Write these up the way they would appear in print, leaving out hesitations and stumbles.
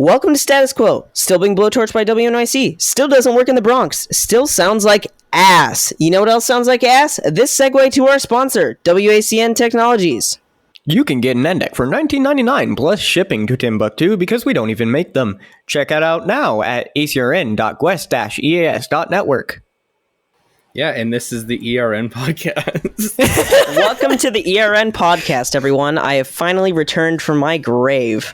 Welcome to Status Quo. Still being blowtorched by WNYC. Still doesn't work in the Bronx. Still sounds like ass. You know what else sounds like ass? This segue to our sponsor, WACN Technologies. You can get an NDEC for $19.99 plus shipping to Timbuktu because we don't even make them. Check it out now at acrn.quest-eas.network. Yeah, and this is the ERN podcast. Welcome to the ERN podcast, everyone. I have finally returned from my grave.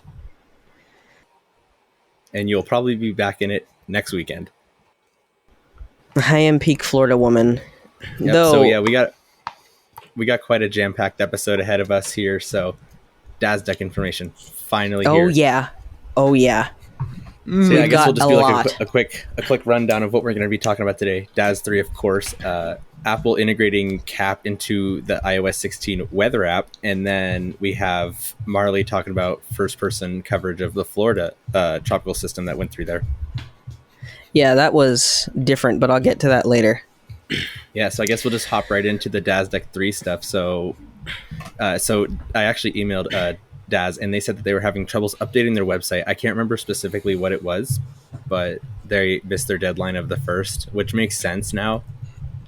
And you'll probably be back in it next weekend. I am peak Florida woman. Yep, Though, so yeah, we got quite a jam-packed episode ahead of us here. So DAS deck information finally here. Oh yeah. So yeah, I guess we'll just do like lot. a quick rundown of what we're going to be talking about today. DAS 3, of course. Apple integrating CAP into the iOS 16 weather app, and then we have Marley talking about first-person coverage of the Florida tropical system that went through there. Yeah, that was different, but I'll get to that later. Yeah, so I guess we'll just hop right into the DAS Deck 3 stuff. So I actually emailed DAS, and they said that they were having troubles updating their website. I can't remember specifically what it was, but they missed their deadline of the 1st, which makes sense now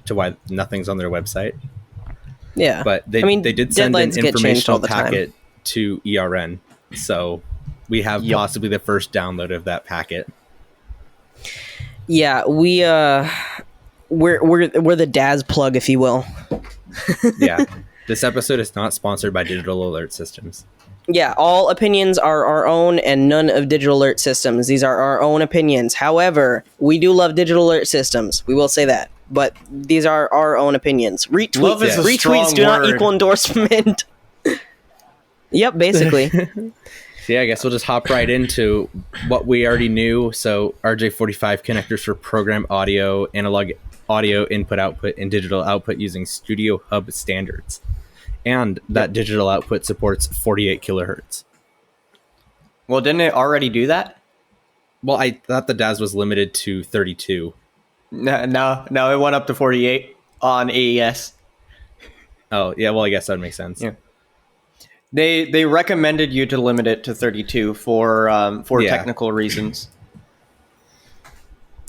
to why nothing's on their website. Yeah. But they did send an informational packet time. to ERN, so we have possibly the first download of that packet. Yeah, we're the DAS plug, if you will. Yeah. This episode is not sponsored by Digital Alert Systems. Yeah, all opinions are our own and none of Digital Alert Systems. These are our own opinions. However, we do love Digital Alert Systems. We will say that. But these are our own opinions. Retweets do not equal endorsement. Yep, basically. So yeah, I guess we'll just hop right into what we already knew. So RJ45 connectors for program audio, analog audio input-output, and digital output using Studio Hub standards. And that digital output supports 48 kilohertz. Well, didn't it already do that? Well, I thought the DAS was limited to 32. No, it went up to 48 on AES. Oh, yeah, well, I guess that would make sense. Yeah. They recommended you to limit it to 32 for technical reasons.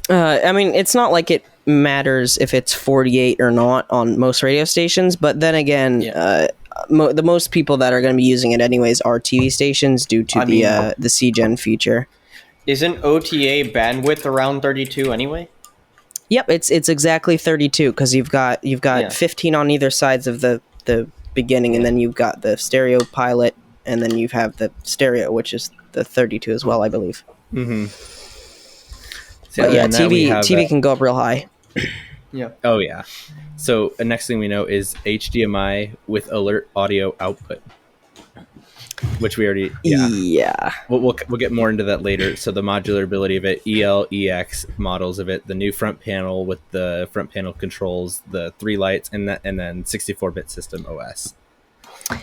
I mean, it's not like it matters if it's 48 or not on most radio stations, but then again, the most people that are going to be using it anyways are TV stations due to the CGen feature. Isn't OTA bandwidth around 32 anyway? Yep, it's exactly 32 because you've got 15 on either sides of the beginning, and then you've got the stereo pilot, and then you have the stereo, which is the 32 as well, I believe. Mm-hmm. So yeah, TV can go up real high. Yeah. Oh yeah. So the next thing we know is HDMI with alert audio output, which we already We'll get more into that later. So the modular ability of it, EX models of it, the new front panel with the front panel controls, the 3 lights, and then 64-bit system OS.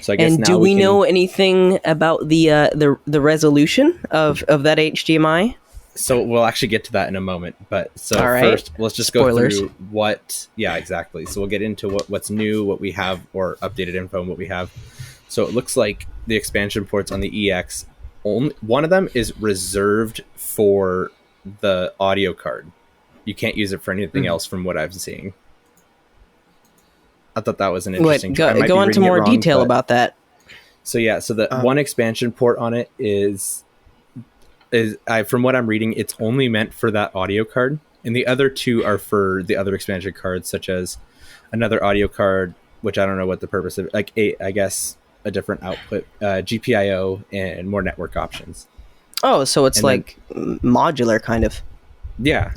So I guess and now do we know anything about the resolution of that HDMI? So we'll actually get to that in a moment. But so first, let's just Spoilers. go through what. Yeah, exactly. So we'll get into what's new, what we have, or updated info, and what we have. So it looks like the expansion ports on the EX, one of them is reserved for the audio card. You can't use it for anything else from what I'm seeing. I thought that was an interesting... Go into more detail about that. So yeah, so the one expansion port on it is from what I'm reading, it's only meant for that audio card. And the other 2 are for the other expansion cards, such as another audio card, which I don't know what the purpose of, like I guess a different output, GPIO, and more network options. Oh, so it's modular kind of. Yeah,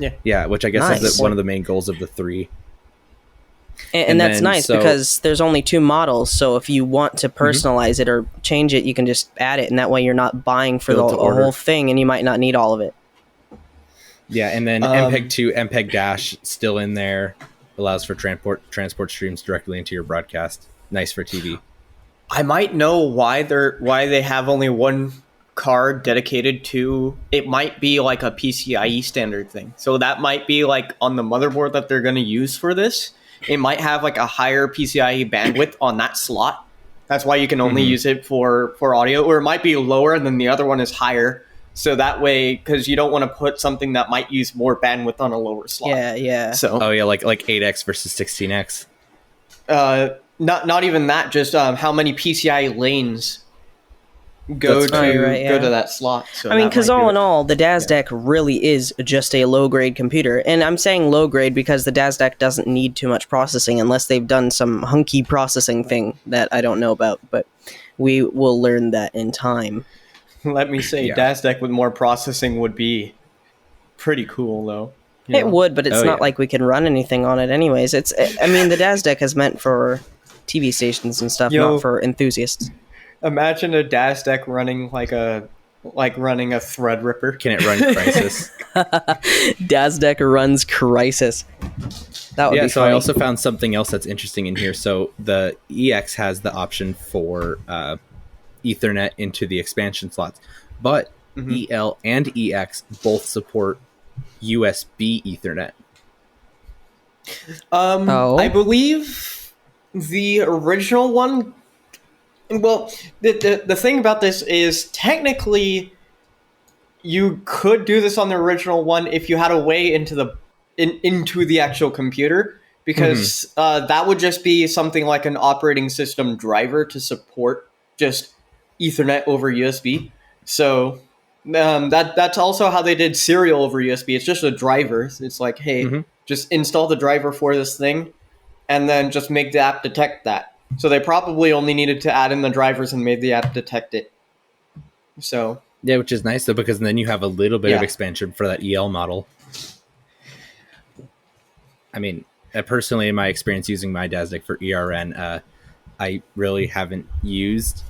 which I guess is one of the main goals of the 3. And that's nice because there's only 2 models, so if you want to personalize it or change it, you can just add it, and that way you're not buying for the whole thing, and you might not need all of it. Yeah, and then MPEG-2, MPEG- still in there, allows for transport streams directly into your broadcast. Nice for TV. I might know why they have only one card dedicated to it. Might be like a PCIe standard thing, so that might be like on the motherboard that they're going to use for this. It might have like a higher PCIe bandwidth on that slot. That's why you can only use it for audio, or it might be lower and then the other one is higher. So that way, because you don't want to put something that might use more bandwidth on a lower slot. Yeah. So Oh yeah, like 8x versus 16x. not even that. Just how many PCI lanes go That's to right, go yeah. to that slot. So I mean, that because might do all it. in all, the DASDEC really is just a low-grade computer. And I'm saying low-grade because the DASDEC doesn't need too much processing unless they've done some hunky processing thing that I don't know about. But we will learn that in time. Let me say, Yeah. DASDEC with more processing would be pretty cool, though. You It know? would, but it's Oh, not yeah. like we can run anything on it anyways. I mean, the DASDEC is meant for TV stations and stuff, Yo. not for enthusiasts. Imagine a DASDEC running running a Threadripper. Can it run Crisis? DASDEC runs Crisis. That would Yeah, be so funny. I also found something else that's interesting in here. So the EX has the option for Ethernet into the expansion slots, but EL and EX both support USB Ethernet. Oh. I believe the original one. Well, the thing about this is technically you could do this on the original one if you had a way into the actual computer, because that would just be something like an operating system driver to support just Ethernet over USB. So that's also how they did Serial over USB. It's just a driver. It's like, hey, just install the driver for this thing, and then just make the app detect that. So they probably only needed to add in the drivers and made the app detect it. So Yeah, which is nice though, because then you have a little bit of Yeah. expansion for that EL model. I mean, personally, in my experience using my DASDEC for ERN, I really haven't used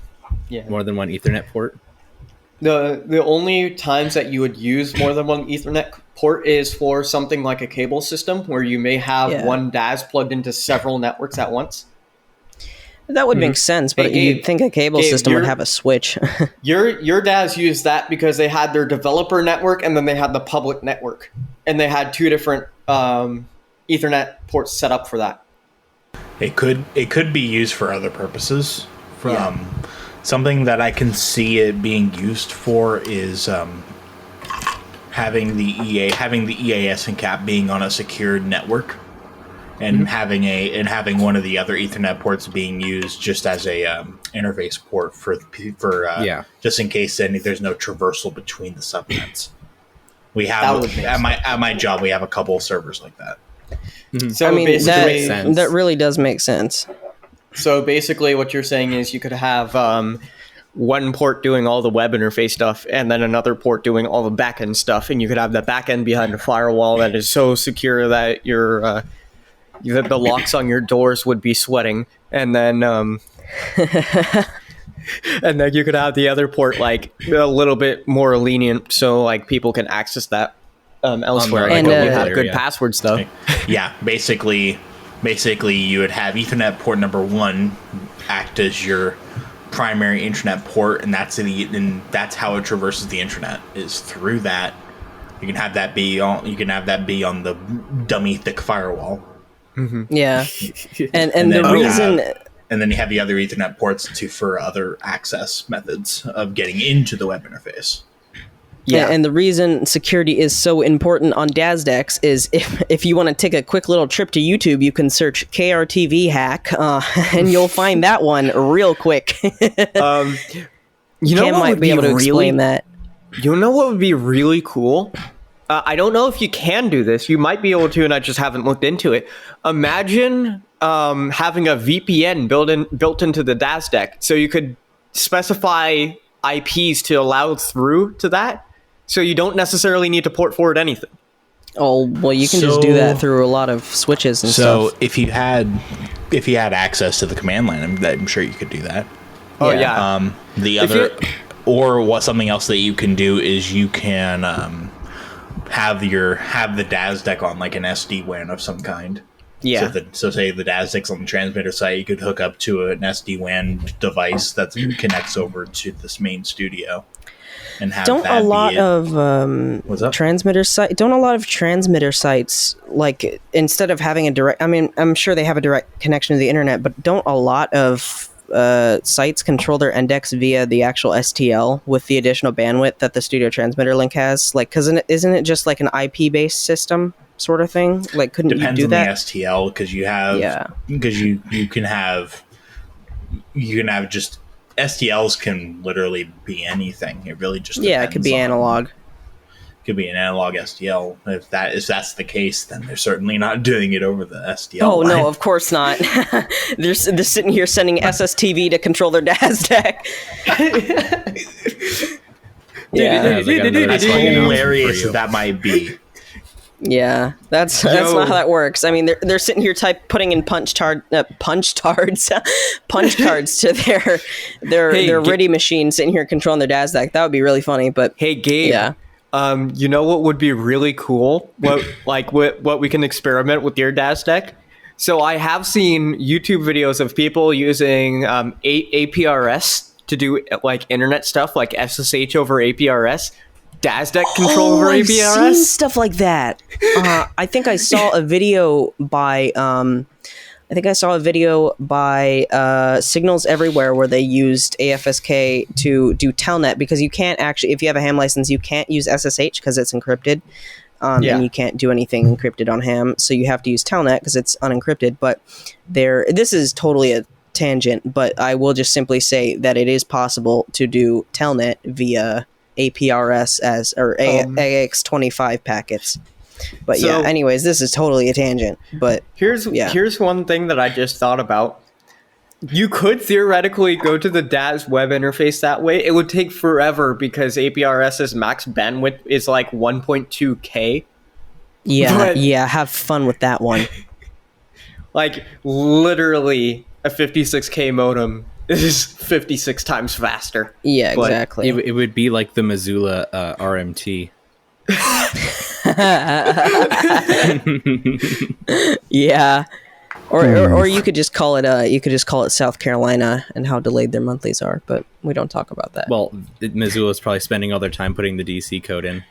yeah, more than one Ethernet port. the only times that you would use more than one Ethernet port is for something like a cable system, where you may have Yeah. one DAS plugged into several networks at once. That would make sense, but Hey, Gabe, you'd think a cable Gabe, system would you're- have a switch. Your DAS used that because they had their developer network and then they had the public network, and they had two different Ethernet ports set up for that. It could be used for other purposes. Something that I can see it being used for is having the EAS and CAP being on a secured network, and having one of the other Ethernet ports being used just as a interface port for just in case there's no traversal between the subnets. We That have would make at my job we have a couple of servers like that. So I mean, basically, sense. that really does make sense. So basically, what you're saying is you could have one port doing all the web interface stuff, and then another port doing all the backend stuff, and you could have the backend behind a firewall that is so secure that that the locks on your doors would be sweating, and then and then you could have the other port like a little bit more lenient, so like people can access that elsewhere. Online, Like, and, you have yeah. good password stuff. Yeah, basically you would have Ethernet port number 1 act as your primary internet port, and that's how it traverses the internet, is through that. You can have that be on the dummy thick firewall. Yeah, and And the then you reason. And then you have the other Ethernet ports for other access methods of getting into the web interface. Yeah, and the reason security is so important on DASDECs is if you want to take a quick little trip to YouTube, you can search KRTV hack, and you'll find that one real quick. You know Cam what might would be able to really- explain that. You know what would be really cool? I don't know if you can do this. You might be able to, and I just haven't looked into it. Imagine having a VPN built into the DASDEC, so you could specify IPs to allow through to that, so you don't necessarily need to port forward anything. Oh well, you can just do that So- through a lot of switches and So stuff. if you had access to the command line, I'm sure you could do that. Oh Yeah. yeah, The If other, you- or something else that you can do is you can have the DASDEC on like an SD-WAN of some kind. yeah. So say the DASDEC's on the transmitter side, you could hook up to an SD-WAN device that connects over to this main studio, and have Don't that a lot be it. of What's up? transmitter site? Don't a lot of transmitter sites, like instead of having a direct? I mean, I'm sure they have a direct connection to the internet, but don't a lot of sites control their index via the actual STL with the additional bandwidth that the studio transmitter link has? Like, because isn't it just like an IP based system sort of thing? Like, couldn't Depends you do on that? the STL because you have because you can have just STLs can literally be anything. It really just It could be analog. Could be an analog STL. If that's the case, then they're certainly not doing it over the STL. Oh line. no, of course not. they're sitting here sending SSTV to control their DAS deck. As hilarious as that might be. Yeah, that's not how that works. I mean, they're sitting here putting in punch cards to their RIDI machine, sitting here controlling their DAS deck. That would be really funny. But hey, Gabe. Yeah. You know what would be really cool? What we can experiment with your DAS deck? So I have seen YouTube videos of people using APRS to do like internet stuff, like SSH over APRS. DAS deck control over I've APRS? seen stuff like that. I think I saw a video by Signals Everywhere where they used AFSK to do Telnet, because you can't actually, if you have a ham license, you can't use SSH because it's encrypted. And you can't do anything encrypted on ham, so you have to use Telnet because it's unencrypted. But this is totally a tangent, but I will just simply say that it is possible to do Telnet via APRS or AX25 packets. But anyways, this is totally a tangent. But here's one thing that I just thought about. You could theoretically go to the DAS web interface that way. It would take forever because APRS's max bandwidth is like 1.2K. Yeah, have fun with that one. Like, literally, a 56K modem is 56 times faster. Yeah, But exactly. It would be like the Missoula RMT. Yeah. Or you could just call it South Carolina and how delayed their monthlies are, but we don't talk about that. Well, Missoula's probably spending all their time putting the DC code in.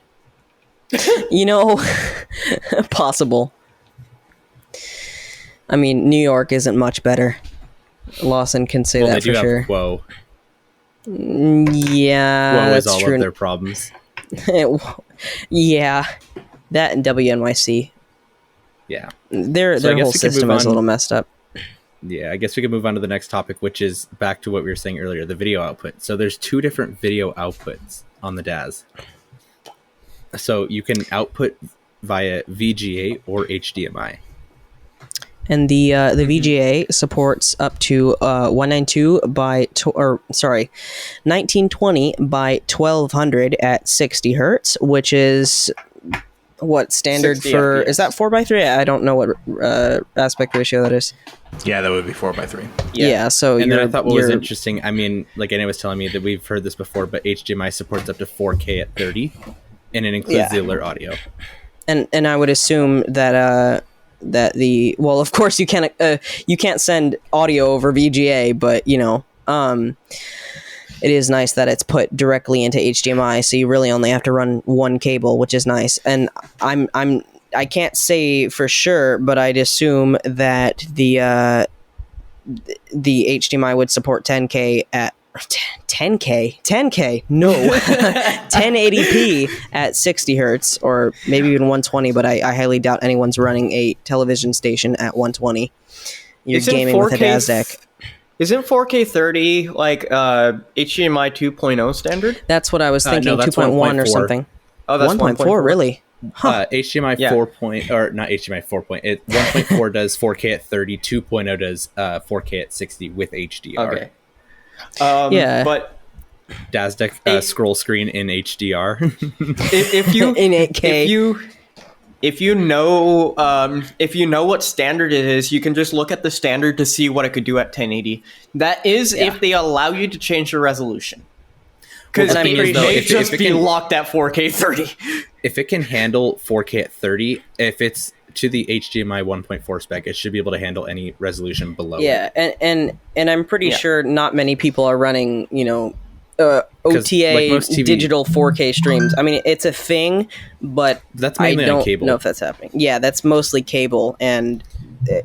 Possible. I mean, New York isn't much better. Lawson can say that for sure. Whoa. Yeah, Whoa is that's all true. of their problems. Yeah, that and WNYC. Yeah. Their So I guess whole we could system move is a on. little messed up. Yeah, I guess we could move on to the next topic, which is back to what we were saying earlier, the video output. So there's two different video outputs on the DAS. So you can output via VGA or HDMI. And the VGA supports up to 1920 by 1200 at 60 hertz, which is what standard 60 for FPS. Is that 4:3? I don't know what aspect ratio that is. Yeah, that would be 4:3. Yeah, so And then I thought what was interesting, I mean, like Anna was telling me that we've heard this before, but HDMI supports up to 4K at 30, and it includes the alert audio. and I would assume that of course you can't send audio over VGA, but it is nice that it's put directly into HDMI, so you really only have to run one cable, which is nice. And I can't say for sure, but I'd assume that the HDMI would support 10K at 10K no 1080p at 60 hertz, or maybe even 120, but I highly doubt anyone's running a television station at 120. You're gaming with a DAS deck. Isn't 4K 30 like HDMI 2.0 standard? That's what I was thinking. No, that's 2.1 or 1.4. something. Oh, that's 1.4, really? HDMI Yeah. 4 point, or not HDMI 4 point, 1.4 does 4K at 30, 2.0 does 4K at 60 with HDR. Okay. Yeah. But DAS deck scroll screen in HDR. if you In 8K. if you know what standard it is, you can just look at the standard to see what it could do at 1080. That is if they allow you to change the resolution. Because Well, the it thing is, though, may if just it be can- locked at 4K 30. If it can handle 4K at 30, if it's to the HDMI 1.4 spec, it should be able to handle any resolution below it. Yeah, and I'm pretty Yeah. sure not many people are running, OTA like most TV digital 4K streams. I mean, it's a thing, but That's I mainly on don't cable. know if that's happening. Yeah, that's mostly cable, and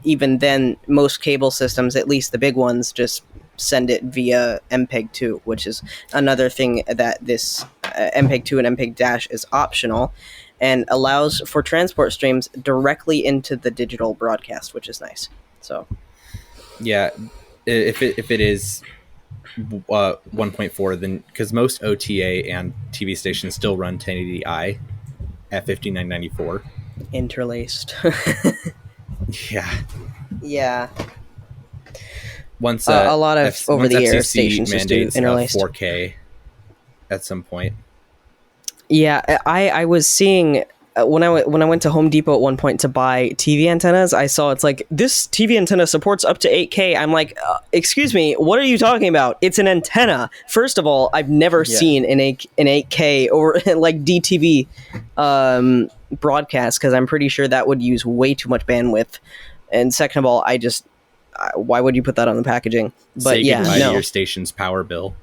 even then, most cable systems, at least the big ones, just send it via MPEG-2, which is another thing that this MPEG-2 and MPEG- is optional, and allows for transport streams directly into the digital broadcast, which is nice. So, yeah, if it is 1.4, then because most OTA and TV stations still run 1080i at 5994 interlaced. Yeah. Once a lot of over-the-air stations just do interlaced 4K at some point. Yeah, I was seeing when I went to Home Depot at one point to buy TV antennas, I saw it's like, this TV antenna supports up to 8K. I'm like, excuse me, what are you talking about? It's an antenna. First of all, I've never seen an 8K or like DTV broadcast, because I'm pretty sure that would use way too much bandwidth. And second of all, why would you put that on the packaging? But say goodbye to your station's power bill.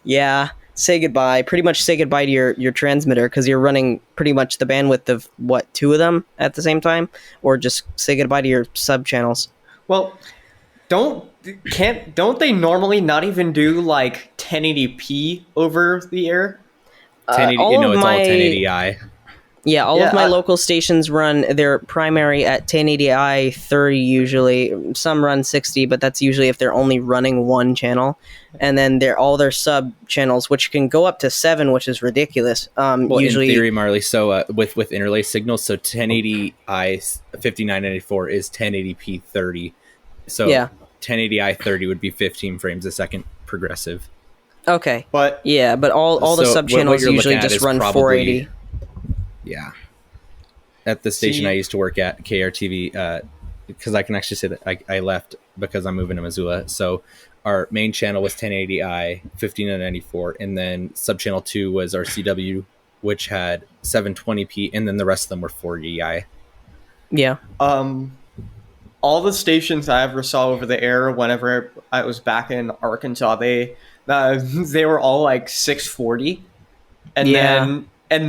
Yeah. Say goodbye. Pretty much say goodbye to your transmitter, because you're running pretty much the bandwidth of what, 2 of them at the same time, or just say goodbye to your sub channels. Well, don't they normally not even do like 1080p over the air? 1080, all 1080i. Yeah, all of my local stations run their primary at 1080i 30 usually. Some run 60, but that's usually if they're only running one channel. And then all their sub channels, which can go up to 7, which is ridiculous. Usually, in theory, Marley, so with interlaced signals, so 1080i 5994 is 1080p 30. So 1080i 30 would be 15 frames a second progressive. Okay. But all the sub channels usually just run 480. Yeah. At the station I used to work at, KRTV, because I can actually say that I left because I'm moving to Missoula. So our main channel was 1080i, 1594, and then subchannel 2 was our CW, which had 720p, and then the rest of them were 480i. Yeah. All the stations I ever saw over the air whenever I was back in Arkansas, they were all like 640, and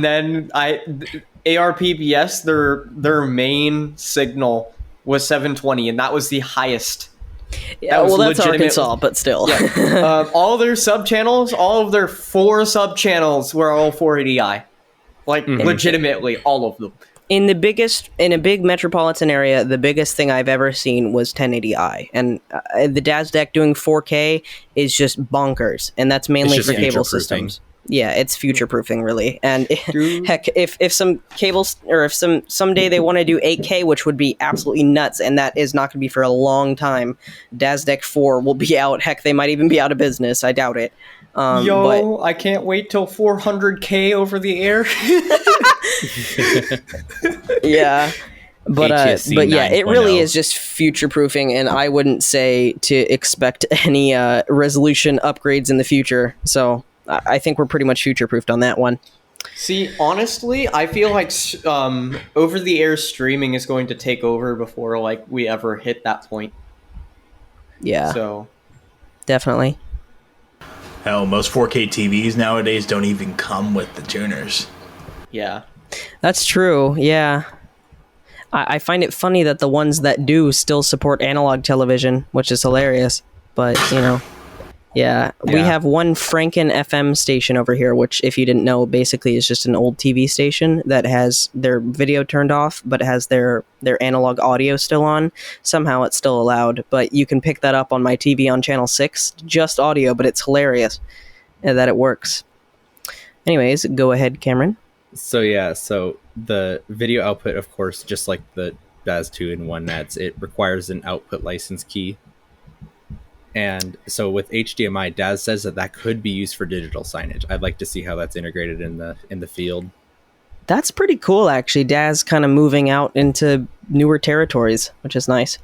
then ARPBS, their main signal was 720, and that was the highest. Yeah, well, that's Arkansas, but still. Yeah. All their sub-channels, all of their 4 sub-channels were all 480i. Like, legitimately, all of them. In a big metropolitan area, the biggest thing I've ever seen was 1080i. And the DASDEC doing 4K is just bonkers. And that's mainly for cable systems. Yeah, it's future-proofing, really. And heck, if some cables, or if someday they want to do 8K, which would be absolutely nuts, and that is not going to be for a long time, DASDEC 4 will be out. Heck, they might even be out of business. I doubt it. But I can't wait till 400K over the air. Yeah. But yeah, it really is just future-proofing, and I wouldn't say to expect any resolution upgrades in the future. So I think we're pretty much future-proofed on that one. See, honestly, I feel like over-the-air streaming is going to take over before like we ever hit that point. Yeah. So definitely. Hell, most 4K TVs nowadays don't even come with the tuners. Yeah. That's true, yeah. I find it funny that the ones that do still support analog television, which is hilarious. But, yeah. We have one Franken FM station over here, which, if you didn't know, basically is just an old TV station that has their video turned off, but has their analog audio still on. Somehow it's still allowed, but you can pick that up on my TV on channel 6, just audio, but it's hilarious that it works. Anyways, go ahead, Cameron. So the video output, of course, just like the DAS2 and 1 nets, it requires an output license key. And so with HDMI, DAS says that could be used for digital signage. I'd like to see how that's integrated in the field. That's pretty cool, actually. DAS kind of moving out into newer territories, which is nice.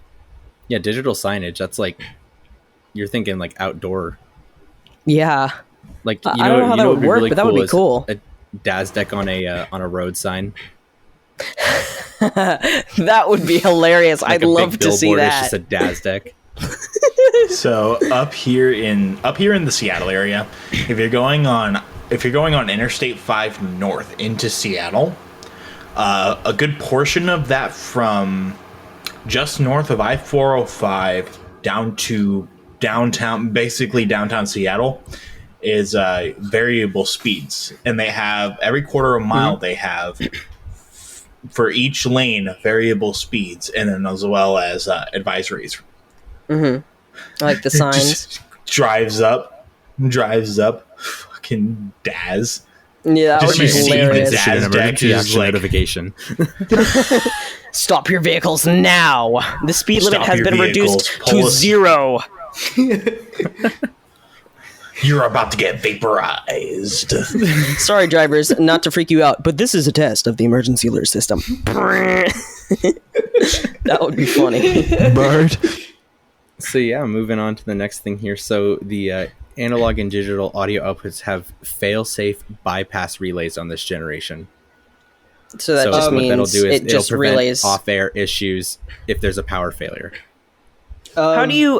Yeah, digital signage. That's like, you're thinking like outdoor. Yeah. Like, I don't know how that would work, but that would be cool. A DASDEC on a road sign. That would be hilarious. Like I'd love to see that. It's just a DASDEC. So up here in the Seattle area, if you're going on Interstate 5 north into Seattle, a good portion of that from just north of I-405 down to basically downtown Seattle, is variable speeds, and they have every quarter of a mile they have for each lane variable speeds, and then as well as advisories. I like the signs. Just drives up, fucking Daz. Yeah, that Just would be you see the hilarious. Daz An deck emergency is action like, notification. Stop your vehicles now. The speed limit Stop has your been vehicles. reduced Pull to us- 0. you're about to get vaporized. Sorry, drivers, not to freak you out, but this is a test of the emergency alert system. That would be funny. Bird. So yeah, moving on to the next thing here. So the analog and digital audio outputs have fail-safe bypass relays on this generation. So that just what that'll means do is it just it'll prevent relays. off-air issues if there's a power failure. How do you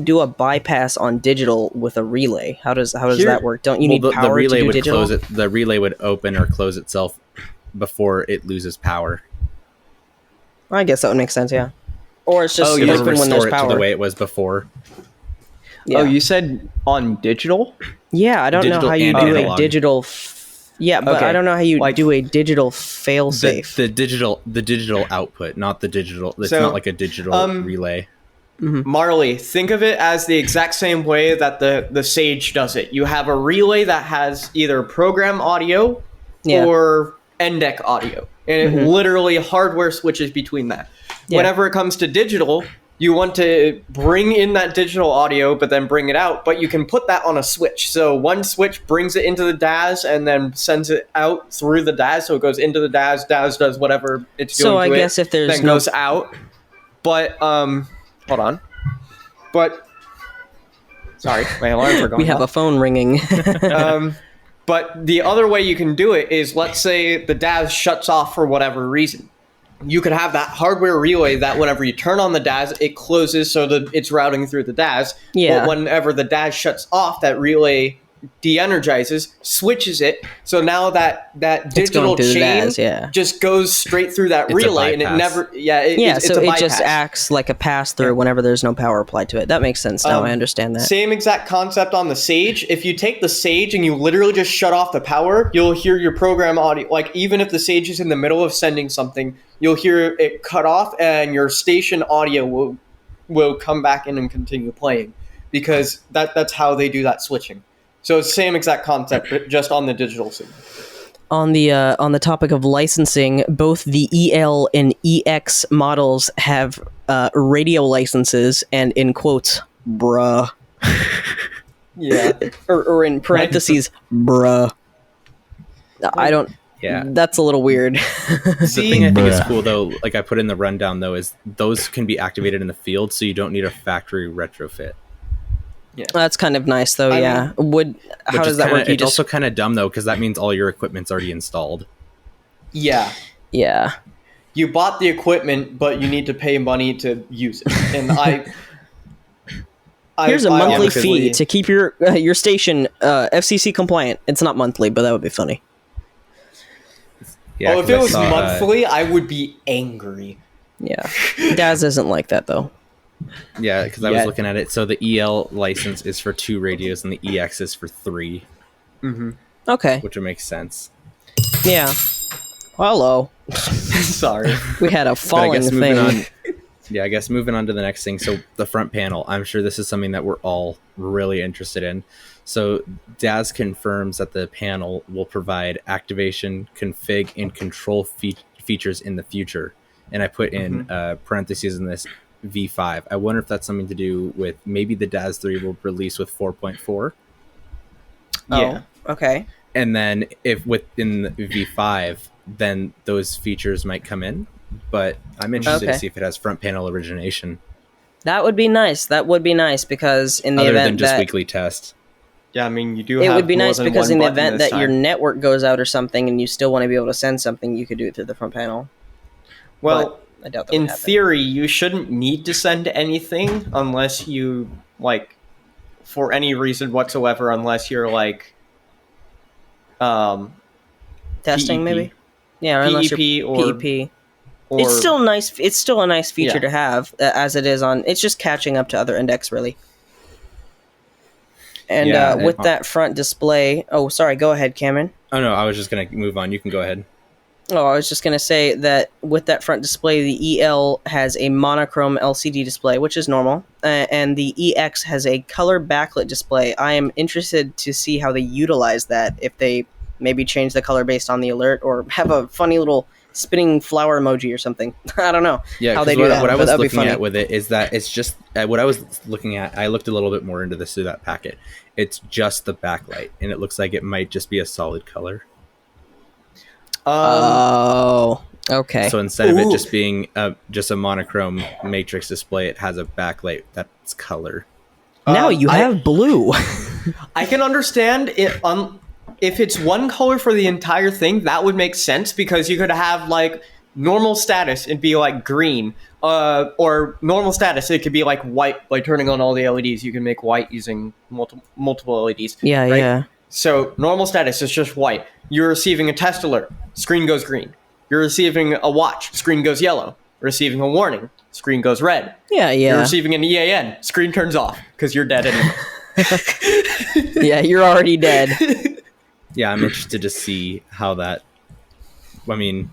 do a bypass on digital with a relay? How does that work? Don't you need the power relay to do would digital? close it. The relay would open or close itself before it loses power. I guess that would make sense. Yeah. Or it's just It'll open when there's restore it to power. the way it was before. Yeah. Oh, you said on digital? Yeah, I don't know Digital how you and do a analog. digital. Yeah, but Okay, I don't know how you like- do a digital fail-safe. The digital output, not the digital. It's So, not like a digital relay. Marley, think of it as the exact same way that the Sage does it. You have a relay that has either program audio Yeah. or NDEC audio, and it literally hardware switches between that. Yeah. Whenever it comes to digital, you want to bring in that digital audio, but then bring it out. But you can put that on a switch. So one switch brings it into the DAS and then sends it out through the DAS. So it goes into the DAS. DAS does whatever it's doing. So I to guess it, if there's then no- goes out. But hold on. But sorry, my alarms are going. We have a phone ringing. But the other way you can do it is, let's say the DAS shuts off for whatever reason. You could have that hardware relay that whenever you turn on the DAS, it closes so that it's routing through the DAS. Yeah. But whenever the DAS shuts off, that relay de-energizes, switches it. So now that digital going through the chain DAS, yeah. just goes straight through that It's a relay, and it bypass. never, yeah, it's so a it bypass. just acts like a pass-through whenever there's no power applied to it. That makes sense now. I understand that. Same exact concept on the Sage. If you take the Sage and you literally just shut off the power, you'll hear your program audio. Like, even if the Sage is in the middle of sending something, you'll hear it cut off and your station audio will come back in and continue playing, because that's how they do that switching. So it's the same exact concept, but just on the digital signal. On the topic of licensing, both the EL and EX models have radio licenses, and in quotes, bruh, Yeah. or in parentheses, bruh. I don't. Yeah. That's a little weird. The thing I think is Bruh. cool though, like I put in the rundown though, is those can be activated in the field, so you don't need a factory retrofit. That's kind of nice, though. I Yeah. How Which does is that kinda, work? You It's just also kind of dumb though, because that means all your equipment's already installed. Yeah. yeah. You bought the equipment, but you need to pay money to use it. And Here's a I monthly honestly- fee to keep your station FCC compliant. It's not monthly, but that would be funny. Yeah, Oh, if 'cause it I was saw, monthly, I would be angry. Yeah. Daz isn't like that, though. Yeah, because I was Yeah. looking at it. So the EL license is for 2 radios, and the EX is for 3, Okay. which would make sense. Yeah. Hello. Sorry. We had a But I falling guess thing. moving on. Yeah, I guess moving on to the next thing. So the front panel. I'm sure this is something that we're all really interested in. So DAS confirms that the panel will provide activation, config, and control features in the future. And I put in parentheses in this V5. I wonder if that's something to do with maybe the DAS 3 will release with 4.4. Yeah. Oh, okay. And then if within the V5, then those features might come in. But I'm interested Okay. to see if it has front panel origination That would be nice. That would be nice because in the other event than just that weekly test. Yeah, I mean, you do it have would be more nice than because one in the button event this that your time. network goes out or something and you still want to be able to send something, you could do it through the front panel. Well, But I doubt that in would happen. theory, you shouldn't need to send anything unless you, like, for any reason whatsoever, unless you're, like, Testing PEP. maybe. Yeah, or unless you're PEP or- PEP. Or, It's still nice. It's still a nice feature Yeah. to have, as it is on. It's just catching up to other index, really. And Yeah, with and- that front display, oh, sorry, go ahead, Cameron. Oh no, I was just gonna move on. You can go ahead. Oh, I was just gonna say that with that front display, the EL has a monochrome LCD display, which is normal, and the EX has a color backlit display. I am interested to see how they utilize that. If they maybe change the color based on the alert, or have a funny little spinning flower emoji or something. I don't know Yeah, how they 'cause do that. what I but was that'd be looking funny. at with it is that it's just what I was looking at. I looked a little bit more into this through that packet. It's just the backlight, and it looks like it might just be a solid color. Oh, okay. So instead of it Ooh. just being just a monochrome matrix display, it has a backlight that's color. Now you have blue. I can understand it. If it's one color for the entire thing, that would make sense because you could have like normal status and be like green, or normal status it could be like white. By turning on all the LEDs, you can make white using multiple LEDs. Yeah, right? yeah. So normal status is just white. You're receiving a test alert, screen goes green. You're receiving a watch, screen goes yellow. Receiving a warning, screen goes red. Yeah, You're yeah. receiving an EAN, screen turns off because you're dead anyway. Yeah, you're already dead. Yeah, I'm interested to see how that. I mean,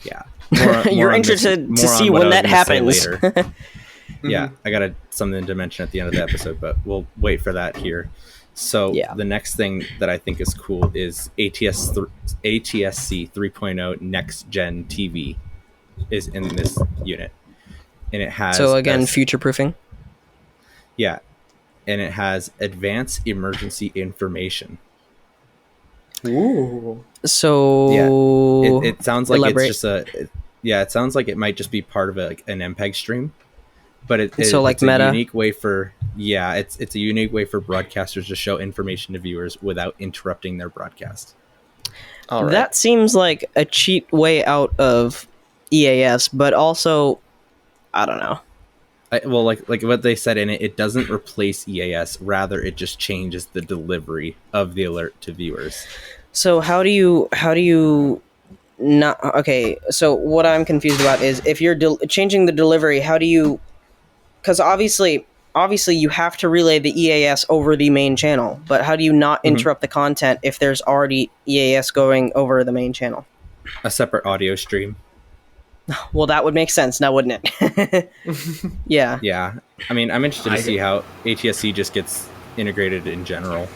yeah. You're on this- interested to more on see what when I was that gonna say happens. later. Yeah, I got something to mention at the end of the episode, but we'll wait for that here. So Yeah. the next thing that I think is cool is ATSC 3.0 Next Gen TV is in this unit, and it has So again, this- future proofing. yeah, and it has advanced emergency information. Ooh. So It sounds like elaborate. it's just it sounds like it might just be part of like an MPEG stream, but So, like, it's a meta? unique way for it's a unique way for broadcasters to show information to viewers without interrupting their broadcast. All right. That seems like a cheap way out of EAS, but also, I don't know. Well, like what they said in it, it doesn't replace EAS. Rather, it just changes the delivery of the alert to viewers. So how do you not? Okay, so what I'm confused about is if you're changing the delivery, how do you? Because obviously you have to relay the EAS over the main channel, but how do you not interrupt the content if there's already EAS going over the main channel? A separate audio stream. Well, that would make sense now, wouldn't it? Yeah. Yeah, I mean, I'm interested to I- see how ATSC just gets integrated in general.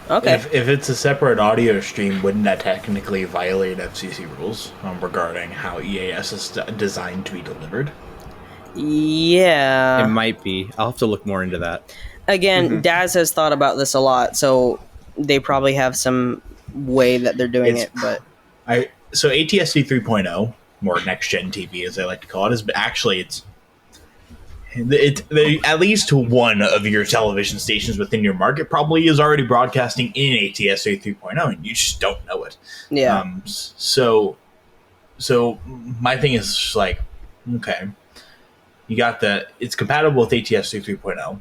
Okay. If it's a separate audio stream, wouldn't that technically violate FCC rules regarding how EAS is designed to be delivered? Yeah. It might be. I'll have to look more into that. Again, Daz has thought about this a lot, so they probably have some way that they're doing It's- it. But So ATSC 3.0, or Next Gen TV as they like to call it, is actually it's at least one of your television stations within your market probably is already broadcasting in ATSC 3.0, and you just don't know it. yeah, So my thing is just like, okay, you got it's compatible with ATSC 3.0.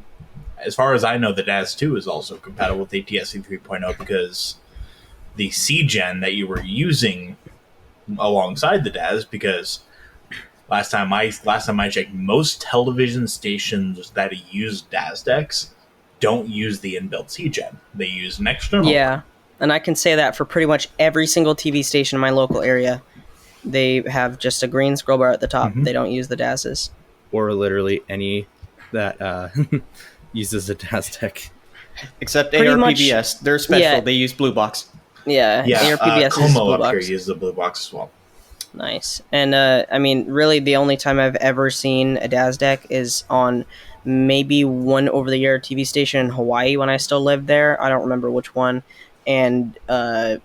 As far as I know, the DAS 2 is also compatible with ATSC 3.0 because the CGen that you were using alongside the DAS, because last time I checked, most television stations that use DAS decks don't use the inbuilt CGen. They use an external. yeah. And I can say that for pretty much every single TV station in my local area. They have just a green scroll bar at the top. They don't use the DASs. Or literally any that uses a DAS deck. Except Pretty much- ARPBS, they're special. yeah. They use Blue Box. Yeah, Yeah, ARPBS is Como blue up here box. uses the blue box as well. Nice. And I mean, really, the only time I've ever seen a DAS deck is on maybe one over-the-air TV station in Hawaii when I still lived there. I don't remember which one. And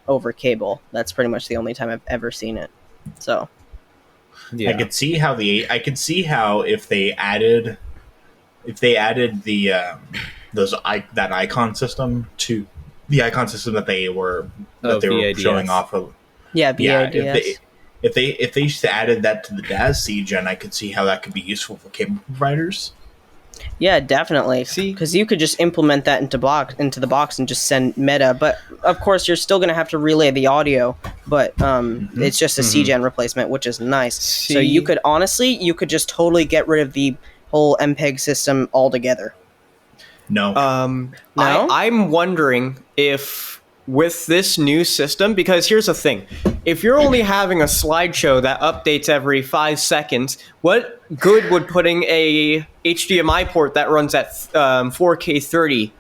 over cable. That's pretty much the only time I've ever seen it. So Yeah. I could see how if they added the that icon system to the icon system that they were VIDS. showing off of. yeah, Yeah, VIDS. if they just added that to the DAS CGen, I could see how that could be useful for cable providers. Yeah, definitely. See? Because you could just implement that into the box and just send meta. But of course, you're still going to have to relay the audio but it's just a CGen replacement, which is nice. So you could just totally get rid of the whole MPEG system altogether. No. No? I'm wondering if with this new system, because here's the thing. If you're only having a slideshow that updates every 5 seconds, what good would putting a HDMI port that runs at 4K 30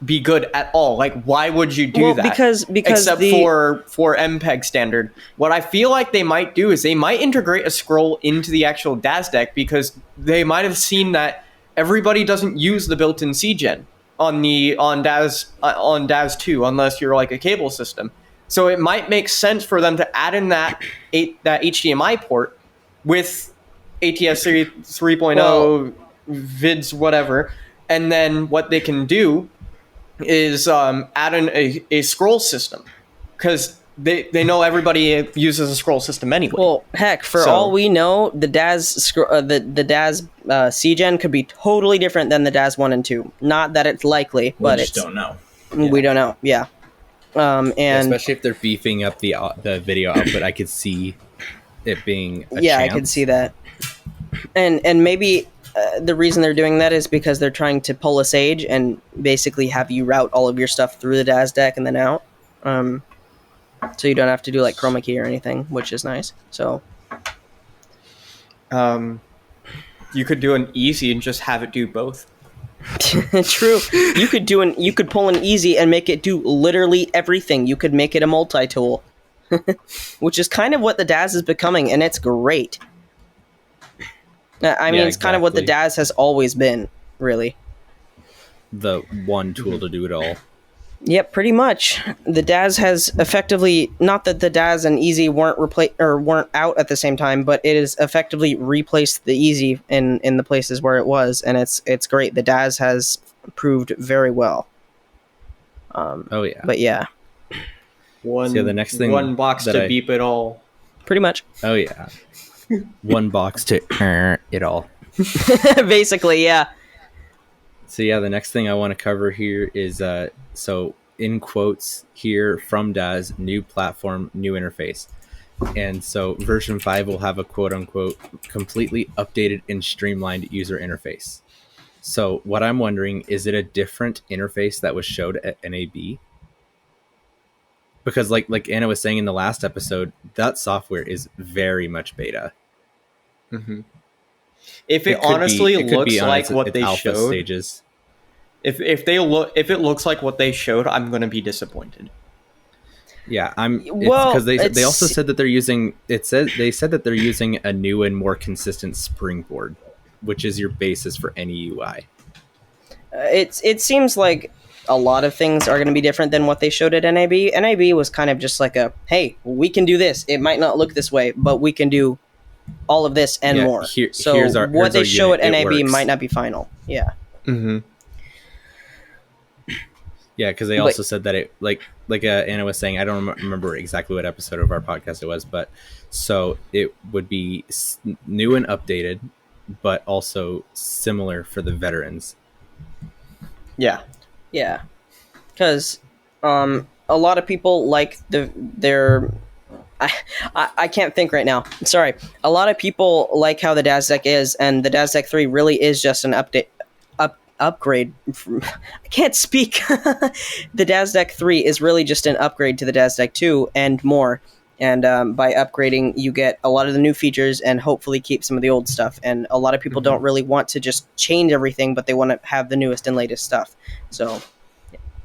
be good at all? Like, why would you do that? Because except for MPEG standard. What I feel like they might do is they might integrate a scroll into the actual DAS deck, because they might have seen that everybody doesn't use the built-in CGen on DAS 2 unless you're like a cable system. So it might make sense for them to add in that HDMI port with ATS 3.0 vids, whatever, and then what they can do is add in a scroll system, because they know everybody uses a scroll system anyway. Well, heck, for all we know, the DAS CGen could be totally different than the DAS 1 and 2. Not that it's likely, but we just don't know. We don't know. Yeah. And especially if they're beefing up the video output, I could see it being a chance. I could see that. And maybe the reason they're doing that is because they're trying to pull a Sage and basically have you route all of your stuff through the DAS deck and then out. So you don't have to do like chroma key or anything, which is nice. So you could do an easy and just have it do both. True. You could pull an easy and make it do literally everything. You could make it a multi-tool. Which is kind of what the DAS is becoming, and it's great. I mean, it's kind of what the DAS has always been, really. The one tool to do it all. Yep, pretty much. The DAS has effectively, not that the DAS and Easy weren't out at the same time, but it has effectively replaced the Easy in the places where it was, and it's great. The DAS has proved very well. Oh yeah. But yeah. The next thing, one box to beep it all. Pretty much. Oh yeah. One box to it all. Basically, yeah. So yeah, the next thing I want to cover here is so in quotes here from DAS, new platform, new interface. And so version 5 will have a quote unquote completely updated and streamlined user interface. So what I'm wondering, is it a different interface that was showed at NAB? Because like Anna was saying in the last episode, that software is very much beta. Mm-hmm. If it honestly looks like what they showed, stages. If it looks like what they showed, I'm going to be disappointed. Yeah, because they also said that they're using they said that they're using a new and more consistent Springboard, which is your basis for any UI. It seems like a lot of things are going to be different than what they showed at NAB. NAB was kind of just like hey, we can do this. It might not look this way, but we can do all of this and more. What they show at NAB might not be final. Yeah. Mm-hmm. Yeah, because they also said that it like Anna was saying, I don't remember exactly what episode of our podcast it was, but so it would be new and updated, but also similar for the veterans. Yeah. Yeah, because a lot of people like their. I can't think right now. Sorry. A lot of people like how the DAS deck is, and the DAS deck 3 really is just an upgrade. I can't speak. The DAS deck 3 is really just an upgrade to the DAS deck 2 and more. And by upgrading, you get a lot of the new features and hopefully keep some of the old stuff. And a lot of people don't really want to just change everything, but they want to have the newest and latest stuff. So,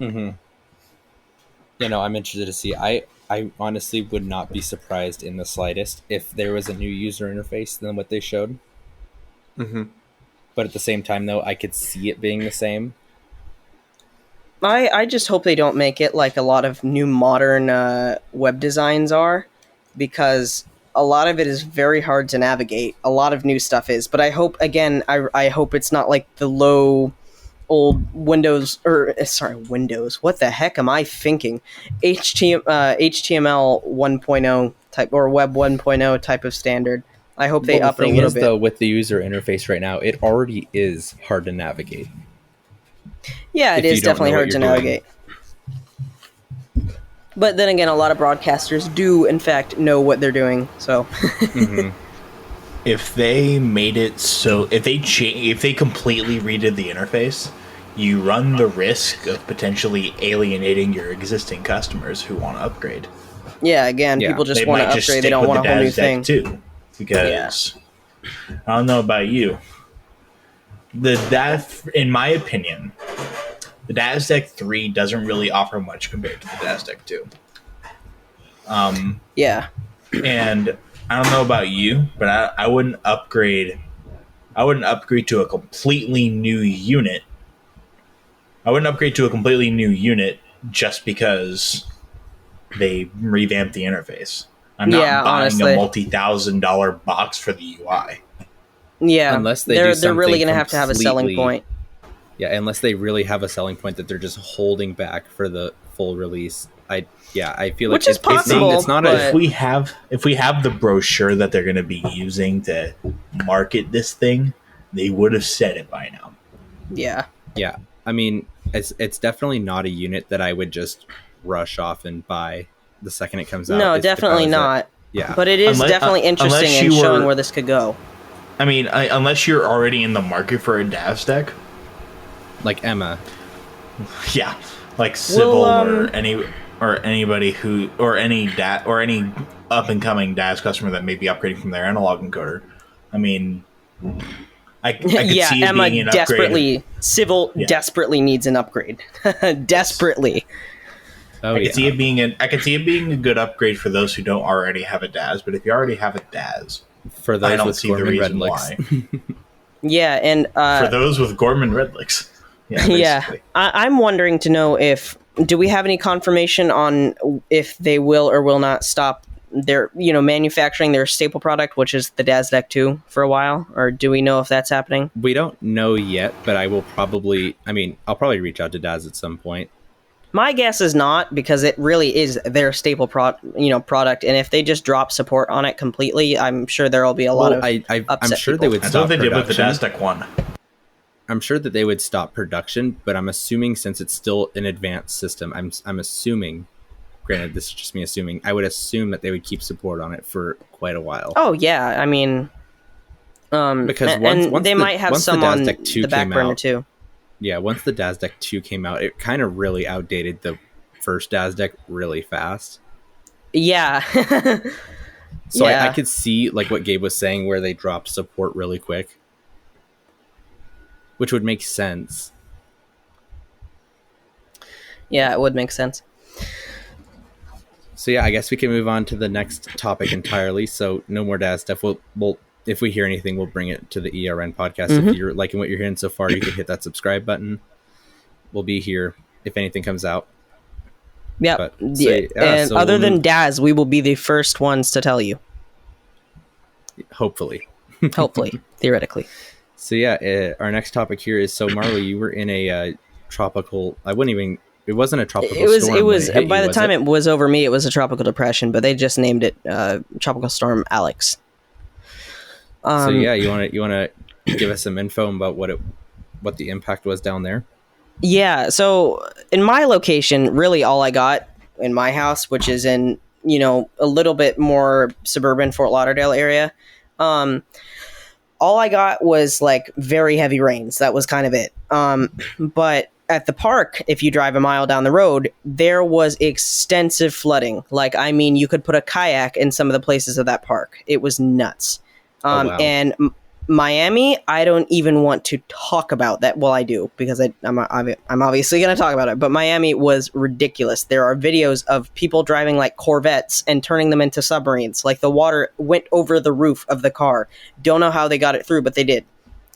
I'm interested to see. I honestly would not be surprised in the slightest if there was a new user interface than what they showed. Mm-hmm. But at the same time, though, I could see it being the same. I just hope they don't make it like a lot of new modern web designs are, because a lot of it is very hard to navigate. A lot of new stuff is, but I hope, again, I hope it's not like the low old Windows. What the heck am I thinking? HTML 1.0 type or Web 1.0 type of standard. I hope they up it a little bit. Though, with the user interface right now, it already is hard to navigate. Yeah, it is definitely hard to navigate. But then again, a lot of broadcasters do, in fact, know what they're doing. So, If they made it so, if they completely redid the interface, you run the risk of potentially alienating your existing customers who want to upgrade. yeah, again, Yeah. people just They want to might just upgrade. stick They don't with want the a whole new DAS deck thing. too, because I don't know about you. The DAS, in my opinion, the DAS Deck 3 doesn't really offer much compared to the DAS Deck 2. Yeah. And I don't know about you, but I wouldn't upgrade. I wouldn't upgrade to a completely new unit. I wouldn't upgrade to a completely new unit just because they revamped the interface. I'm not Yeah, buying honestly. a multi-$1,000 box for the UI. Yeah. Unless they they're do really something going to have a selling completely- point. Yeah, unless they really have a selling point that they're just holding back for the full release. I feel like Which is possible, It's not but- a If we have the brochure that they're going to be using to market this thing, they would have said it by now. Yeah. yeah. I mean, it's definitely not a unit that I would just rush off and buy the second it comes out. No, if I definitely was not. yeah, But it is Unless- definitely interesting unless and you showing were- where this could go. I mean, unless you're already in the market for a DAS deck, like Emma. yeah, like Civil Well, or anybody who or any up and coming DAS customer that may be upgrading from their analog encoder. I mean, I could Yeah, see it Emma being an upgrade. desperately needs an upgrade. Desperately. Oh I yeah. could see it being a good upgrade for those who don't already have a DAS. But if you already have a DAS, For those I don't with see the Gorman reason Redlicks. why. Yeah, and For those with Gorman Redlicks, yeah, yeah, basically. I'm wondering to know if do we have any confirmation on if they will or will not stop their manufacturing their staple product, which is the DAS Deck 2, for a while, or do we know if that's happening? We don't know yet, but I'll probably reach out to Daz at some point. My guess is not, because it really is their staple product, and if they just drop support on it completely, I'm sure there'll be a lot of I'm upset sure people. they would That's stop what they did with the production. DAS Deck 1. I'm sure that they would stop production, but I'm assuming since it's still an advanced system, I'm assuming, granted this is just me assuming, I would assume that they would keep support on it for quite a while. Oh yeah, I mean, Because and once they the- might have once the some DAS on Deck 2 the back came burner out- too. Yeah, once the DAS Deck 2 came out, it kind of really outdated the first DAS Deck really fast. Yeah. So Yeah. I could see like what Gabe was saying where they dropped support really quick. Which would make sense. Yeah, it would make sense. So yeah, I guess we can move on to the next topic entirely. So no more DAS stuff. We'll if we hear anything, we'll bring it to the ERN podcast. If you're liking what you're hearing so far, you can hit that subscribe button. We'll be here if anything comes out. Yep. But, Yeah. And so other we'll than move- Daz, we will be the first ones to tell you. Hopefully. Hopefully, theoretically. So yeah, our next topic here is so Marley, you were in a tropical. It wasn't a tropical. It was. storm It when was. hit By you, the was time it was over me, it was a tropical depression, but they just named it Tropical Storm Alex. So yeah, you want to give us some info about what the impact was down there? Yeah, so in my location, really all I got in my house, which is in, a little bit more suburban Fort Lauderdale area, all I got was like very heavy rains. That was kind of it. But at the park, if you drive a mile down the road, there was extensive flooding. Like, I mean, you could put a kayak in some of the places of that park. It was nuts. Wow. And Miami, I don't even want to talk about that. Well, I do, because I'm obviously going to talk about it. But Miami was ridiculous. There are videos of people driving like Corvettes and turning them into submarines. Like the water went over the roof of the car. Don't know how they got it through, but they did.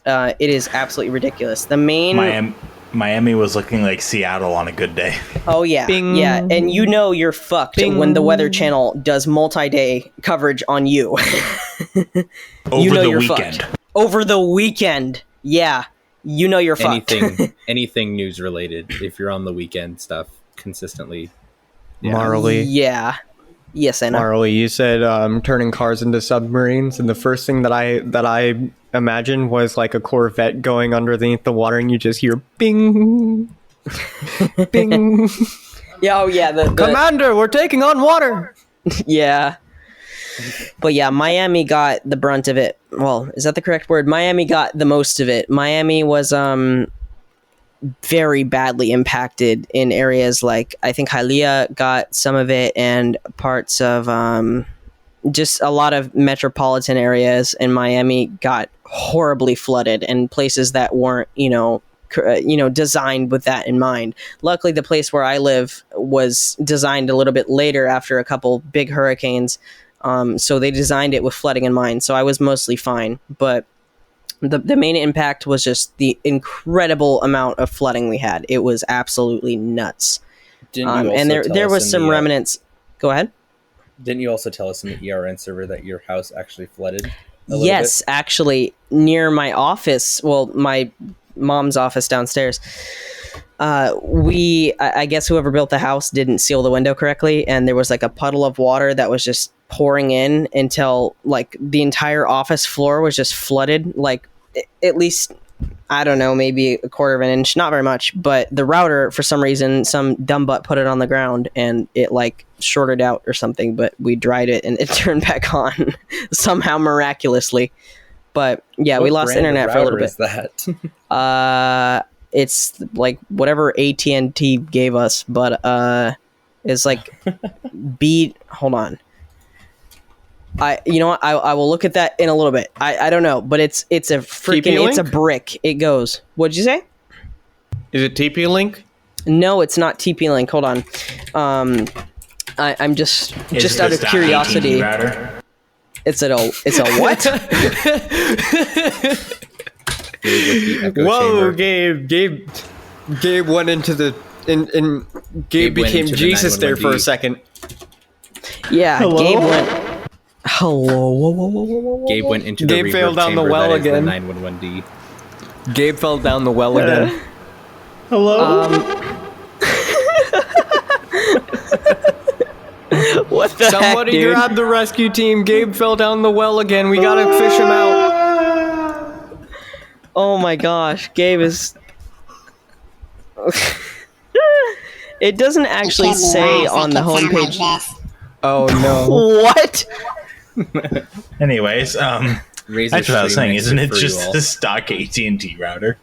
It is absolutely ridiculous. The main Miami was looking like Seattle on a good day. Oh yeah, Bing. yeah, and you're fucked Bing. when the Weather Channel does multi-day coverage on you. Over the you're weekend. fucked. Over the weekend, yeah, you're fucked. anything news related. If you're on the weekend stuff consistently, yeah. Marley. Yeah, yes, I know. Marley, you said turning cars into submarines, and the first thing that I imagined was like a Corvette going underneath the water, and you just hear bing, bing. Yeah, oh yeah, the Commander, we're taking on water. yeah. But yeah, Miami got the brunt of it. Well, is that the correct word? Miami got the most of it. Miami was very badly impacted in areas like, I think Hialeah got some of it, and parts of just a lot of metropolitan areas in Miami got horribly flooded, and places that weren't, designed with that in mind. Luckily, the place where I live was designed a little bit later after a couple big hurricanes. So they designed it with flooding in mind. So I was mostly fine. But the main impact was just the incredible amount of flooding we had. It was absolutely nuts. And there was some remnants. Go ahead. Didn't you also tell us in the ERN server that your house actually flooded? Yes, actually, near my office, well, my mom's office downstairs, I guess whoever built the house didn't seal the window correctly, and there was like a puddle of water that was just pouring in until like the entire office floor was just flooded, like at least, I don't know, maybe a quarter of an inch, not very much, but the router, for some reason, some dumb butt put it on the ground and it like shorted out or something, but we dried it and it turned back on somehow miraculously. But yeah, we lost internet for a little bit. Is that? It's like whatever AT&T gave us, but it's like hold on. You know what? I will look at that in a little bit. I don't know, but it's a freaking, it's a brick. It goes. What'd you say? Is it TP-Link? No, it's not TP-Link. Hold on. I'm just out of curiosity. It's a what? Whoa, Gabe went into the Gabe became Jesus there for a second. Yeah, Hello? Gabe went. Hello. Whoa. Gabe went into the Gabe fell down the well again. 911D. Gabe fell down the well again. Hello. What the Somebody heck, dude? grab the rescue team. Gabe fell down the well again. We gotta fish him out. Oh my gosh, Gabe is. It doesn't actually say on the homepage. Oh no! What? Anyways, Razor that's what I was Stream saying. makes Isn't it it free just wall. the stock AT&T router?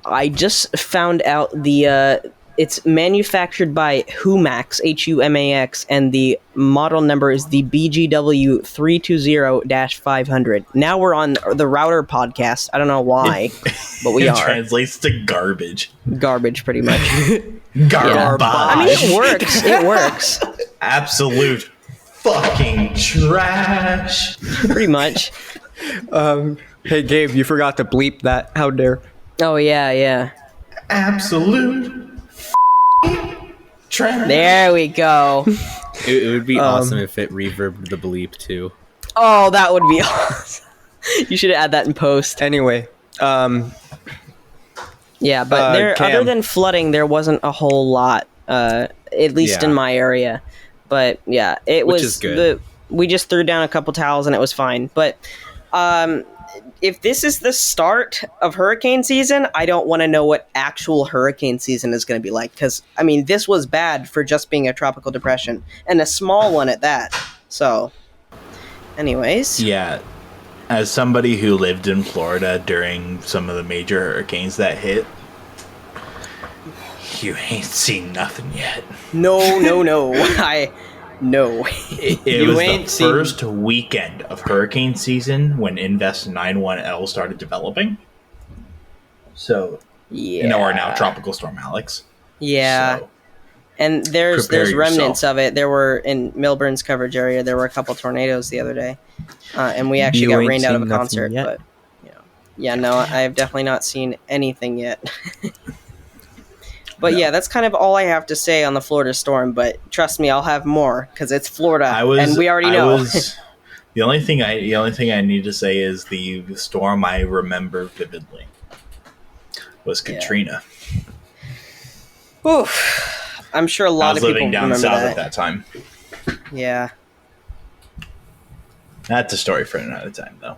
I just found out it's manufactured by Humax, Humax, and the model number is the BGW 320-500. Now we're on the router podcast. I don't know why, but we It are. translates to garbage. Garbage, pretty much. Garbage. I mean, it works. It works. Absolute fucking trash. Pretty much. Hey Gabe, you forgot to bleep that. How dare? Oh, yeah. Absolute trash. There we go. It would be awesome if it reverbed the bleep too. Oh, that would be awesome. You should add that in post. Anyway, Yeah, but Cam. other than flooding, there wasn't a whole lot, at least in my area. But yeah, it Which was is good. we just threw down a couple towels and it was fine. But if this is the start of hurricane season, I don't want to know what actual hurricane season is going to be like. Because, I mean, this was bad for just being a tropical depression. And a small one at that. So, anyways. Yeah. As somebody who lived in Florida during some of the major hurricanes that hit, you ain't seen nothing yet. No. No. It You was ain't the seen- first weekend of hurricane season when Invest 91L started developing. So, Yeah. or now Tropical Storm Alex. Yeah. So, And there's Prepare remnants yourself. of it. There were in Milburn's coverage area. There were a couple tornadoes the other day, and we actually You got ain't rained out of a seen nothing concert. yet? But yeah, no, I have definitely not seen anything yet. But yeah, that's kind of all I have to say on the Florida storm. But trust me, I'll have more because it's Florida, and we already know. The only thing I need to say is the storm I remember vividly was Katrina. Oof. I'm sure a I lot was of people living down remember south that. at that time. Yeah, That's a story for another time, though.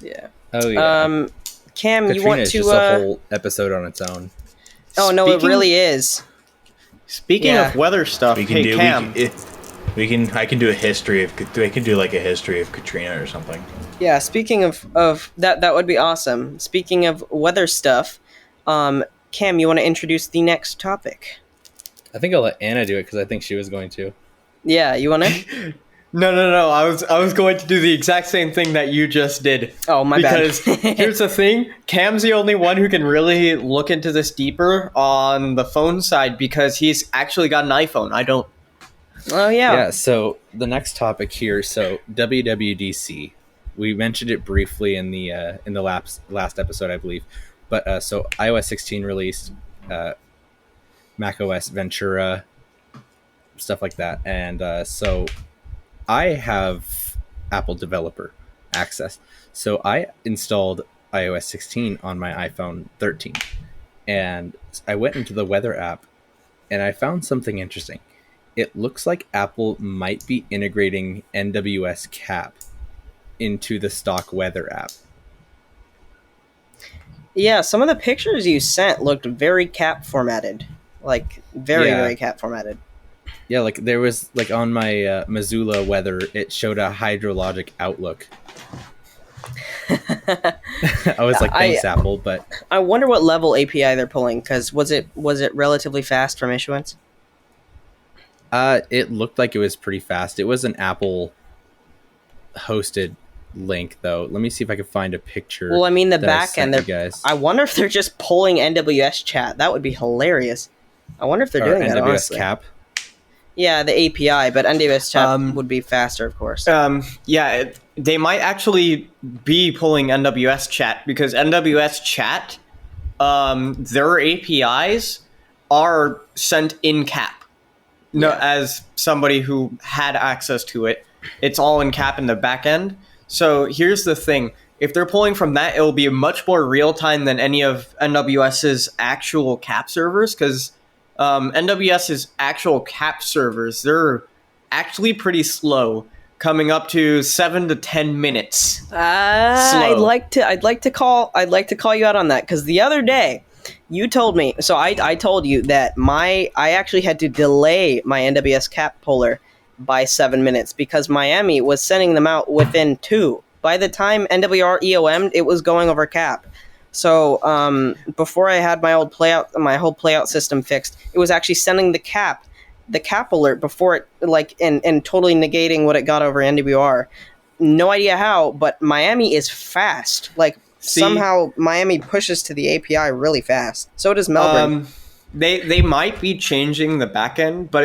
yeah. Oh yeah. Cam, Katrina you want is to? just a whole episode on its own. Oh no, it Speaking- really is. Speaking Yeah. of weather stuff, We can hey do. Cam, I can do a history of. I can do like a history of Katrina or something. Yeah, speaking of that would be awesome. Speaking of weather stuff, Cam, you want to introduce the next topic? I think I'll let Anna do it because I think she was going to. Yeah, you want to? No. I was going to do the exact same thing that you just did. Oh, my bad. Because here's the thing: Cam's the only one who can really look into this deeper on the phone side because he's actually got an iPhone. I don't. Oh yeah. Yeah, so the next topic here, so WWDC. We mentioned it briefly in the last episode, I believe. But so iOS 16 released, macOS Ventura, stuff like that. And so I have Apple developer access. So I installed iOS 16 on my iPhone 13. And I went into the weather app and I found something interesting. It looks like Apple might be integrating NWS Cap into the stock weather app. Yeah, some of the pictures you sent looked very cap formatted. Like very cap formatted. Yeah, like there was like on my Missoula weather, it showed a hydrologic outlook. I was like, thanks, Apple, but I wonder what level API they're pulling, because was it relatively fast from issuance? it looked like it was pretty fast. It was an Apple hosted link though. Let me see if I can find a picture. Well, I mean the that back sent end. you guys. I wonder if they're just pulling NWS chat. That would be hilarious. I wonder if they're Or doing that. NWS Honestly. Cap. Yeah, the API, but NWS chat would be faster, of course. They might actually be pulling NWS chat because NWS chat, their APIs are sent in cap. No, Yeah. as somebody who had access to it, it's all in cap in the back end. So here's the thing. If they're pulling from that, it'll be much more real time than any of NWS's actual cap servers because NWS's actual cap servers, they're actually pretty slow, coming up to 7 to 10 minutes. I'd like to call you out on that because the other day you told me. So I told you that I actually had to delay my NWS cap puller by 7 minutes because Miami was sending them out within 2. By the time NWR EOM'd, it was going over cap. So before I had my whole playout system fixed, it was actually sending the cap alert before it, like, and totally negating what it got over NWR. No idea how, but Miami is fast. Like, somehow Miami pushes to the API really fast. So does Melbourne. They might be changing the backend, but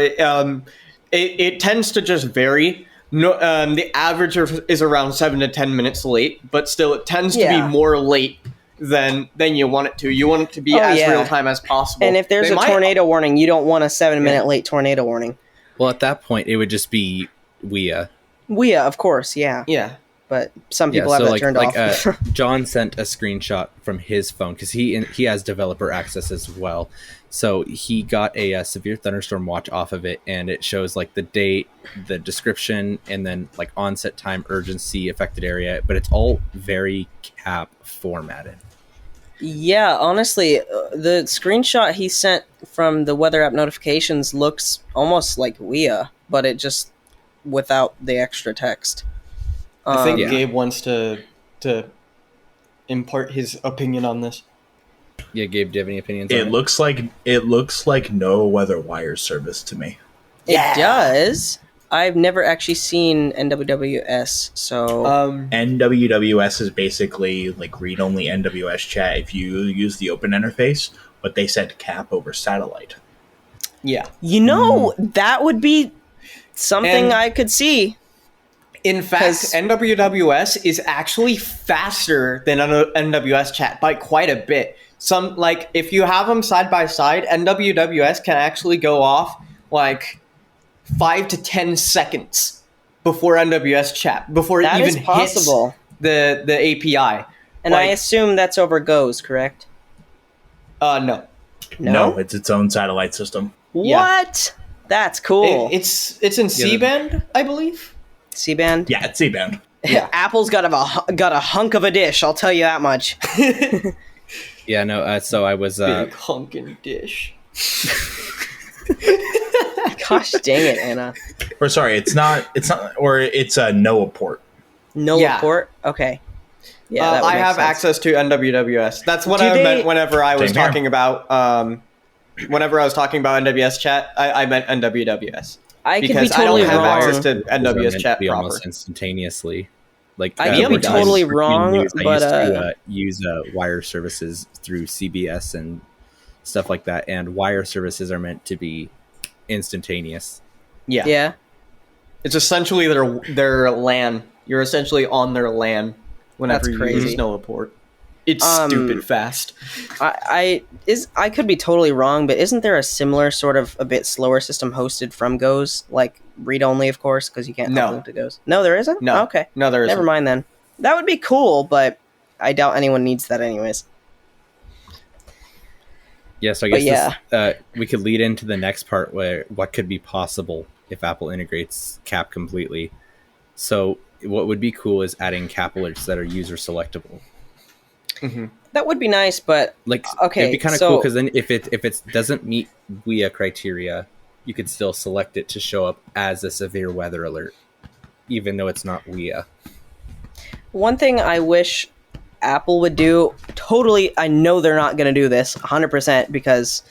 it tends to just vary. No, the average is around 7 to 10 minutes late, but still it tends to be more late than you want it to. You want it to be real time as possible. And if there's a tornado warning, you don't want a 7-minute late tornado warning. Well, at that point, it would just be WIA. WIA, of course, yeah. Yeah. But some people have that turned off. John sent a screenshot from his phone because he has developer access as well. So he got a severe thunderstorm watch off of it, and it shows like the date, the description, and then like onset time, urgency, affected area. But it's all very cap formatted. Yeah, honestly, the screenshot he sent from the weather app notifications looks almost like WIA, but it just without the extra text. I think Gabe wants to impart his opinion on this. Yeah, Gabe, do you have any opinions on it? It looks like no weather wire service to me. It does. I've never actually seen NWWS, so NWWS is basically like read-only NWS chat if you use the open interface, but they send cap over satellite. Yeah. You know, that would be something I could see. In fact, NWWS is actually faster than NWS chat by quite a bit. Some, like, if you have them side by side, NWWS can actually go off like 5 to 10 seconds before NWS chat, before it even hits the API. And I assume that's over GOES, correct? No, it's its own satellite system. What? That's cool. It's in C-band, I believe. C-band? Yeah, it's C-band. Yeah. Apple's got a hunk of a dish, I'll tell you that much. Yeah, no, so I was... Big hunkin' dish. Gosh dang it, Anna. Or sorry, it's not, or it's a NOAA port. No Yeah. port? Okay. Yeah, that would I make have sense. access to NWWS. That's what Do I they- meant whenever I was Same here. talking about. Whenever I was talking about NWS chat, I meant NWWS. I could be Because I totally don't have wrong. access to Those are meant NWS to chat be proper. almost instantaneously. Like I could be when totally was wrong, streaming news, but, I used to use wire services through CBS and stuff like that, and wire services are meant to be instantaneous. Yeah. Yeah. It's essentially their LAN. You're essentially on their LAN whenever That's you crazy. use NOAA port. It's Um, stupid fast. I could be totally wrong, but isn't there a similar sort of a bit slower system hosted from Goes, like read only, of course, because you can't No. upload to Goes? No, there isn't. No. Okay, No, there isn't. never mind then. That would be cool, but I doubt anyone needs that anyways. Yeah, so I But guess this, we could lead into the next part where what could be possible if Apple integrates CAP completely. So what would be cool is adding CAP alerts that are user selectable. That would be nice, but Like, Okay, it'd be kind of so- cool because then if it doesn't meet WIA criteria, you could still select it to show up as a severe weather alert, even though it's not WIA. one thing I wish Apple would do, totally, I know they're not going to do this 100% because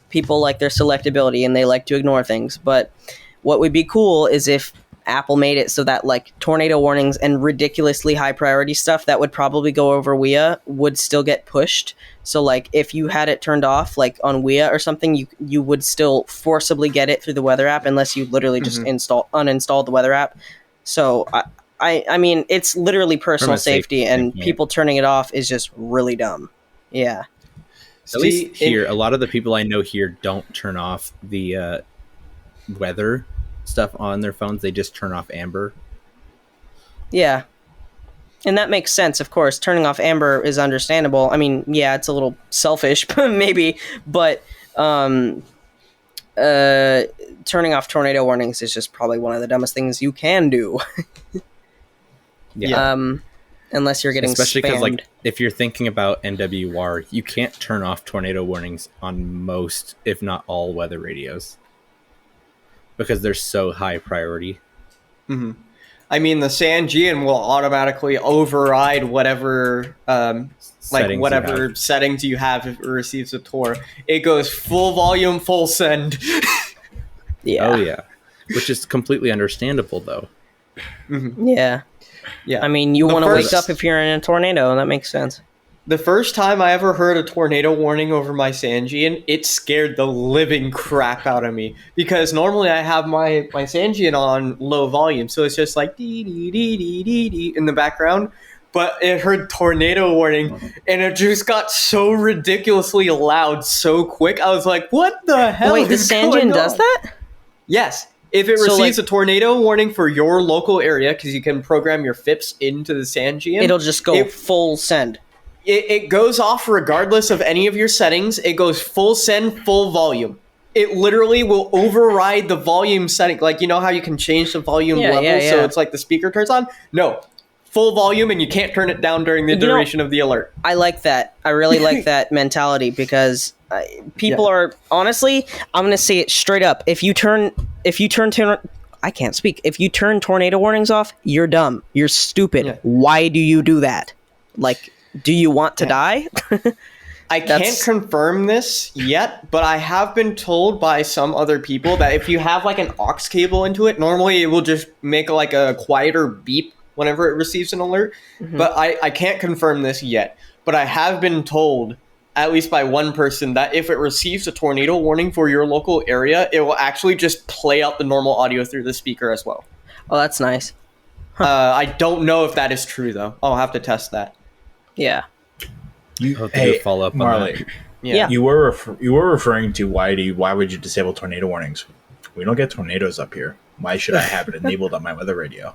people like their selectability and they like to ignore things, but what would be cool is if Apple made it so that like tornado warnings and ridiculously high priority stuff that would probably go over WIA would still get pushed. So like if you had it turned off like on WIA or something, you would still forcibly get it through the weather app unless you literally just uninstall the weather app. So I mean it's literally personal From a safety safety and standpoint. people turning it off is just really dumb. Yeah. At least here, a lot of the people I know here don't turn off the weather stuff on their phones. They just turn off Amber. Yeah. And that makes sense, of course. Turning off Amber is understandable. I mean, yeah, it's a little selfish, maybe, but turning off tornado warnings is just probably one of the dumbest things you can do. Yeah. Unless you're getting Especially because, spammed. like, if you're thinking about NWR, you can't turn off tornado warnings on most, if not all, weather radios because they're so high priority. I mean, the Sangean will automatically override whatever, settings you have if it receives a Tor. It goes full volume, full send. Yeah. Oh yeah, which is completely understandable though. Yeah. Yeah. I mean, you The want to wake first- up if you're in a tornado, and that makes sense. The first time I ever heard a tornado warning over my Sangean, it scared the living crap out of me. Because normally I have my Sangean on low volume, so it's just like dee dee dee dee dee dee in the background. But it heard tornado warning, and it just got so ridiculously loud so quick. I was like, what the hell Wait, the is going Sangean does on? that? Yes. If it So, receives like- a tornado warning for your local area, because you can program your FIPS into the Sangean, It'll just go full send. it goes off regardless of any of your settings. It goes full send, full volume. It literally will override the volume setting. Like, you know how you can change the volume Yeah, level yeah, so yeah. it's like the speaker turns on? No. Full volume, and you can't turn it down during the You know- duration of the alert. I like that. I really like that mentality because people are honestly. I'm going to say it straight up. If you turn, I can't speak. If you turn tornado warnings off, you're dumb. You're stupid. Yeah. Why do you do that? Like, do you want to die? I That's- can't confirm this yet, but I have been told by some other people that if you have like an aux cable into it, normally it will just make like a quieter beep whenever it receives an alert. But I can't confirm this yet. But I have been told, at least by one person, that if it receives a tornado warning for your local area, it will actually just play out the normal audio through the speaker as well. Oh, that's nice. I don't know if that is true though. I'll have to test that. Yeah. I'll do a follow up on Marley, that. Yeah. you were referring to why would you disable tornado warnings? We don't get tornadoes up here. Why should I have it enabled on my weather radio?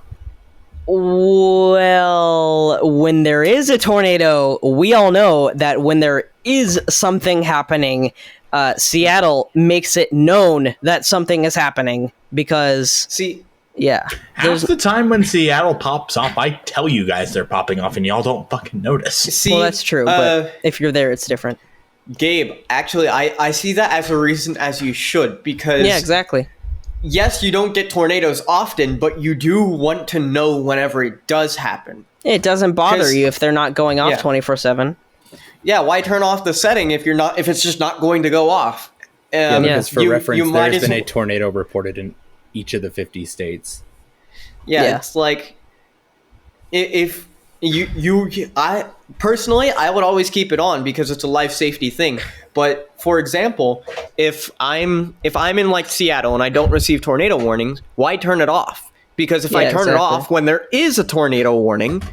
Well, when there is a tornado, we all know that when there is something happening, Seattle makes it known that something is happening because, See, yeah, Half the time when Seattle pops off, I tell you guys they're popping off, and y'all don't fucking notice. see. well, that's true. But if you're there, it's different. Gabe, actually, I see that as a reason as you should, because Yeah, exactly. yes, you don't get tornadoes often, but you do want to know whenever it does happen. It doesn't bother 'Cause- you if they're not going off Yeah. 24/7. Yeah, why turn off the setting if it's just not going to go off? Yeah, because for you reference, might there's as been a well- tornado reported in each of the 50 states. Yeah. It's like if I personally, I would always keep it on because it's a life safety thing. But for example, if I'm in like Seattle and I don't receive tornado warnings, why turn it off? Because if I Yeah, turn it exactly. off when there is a tornado warning,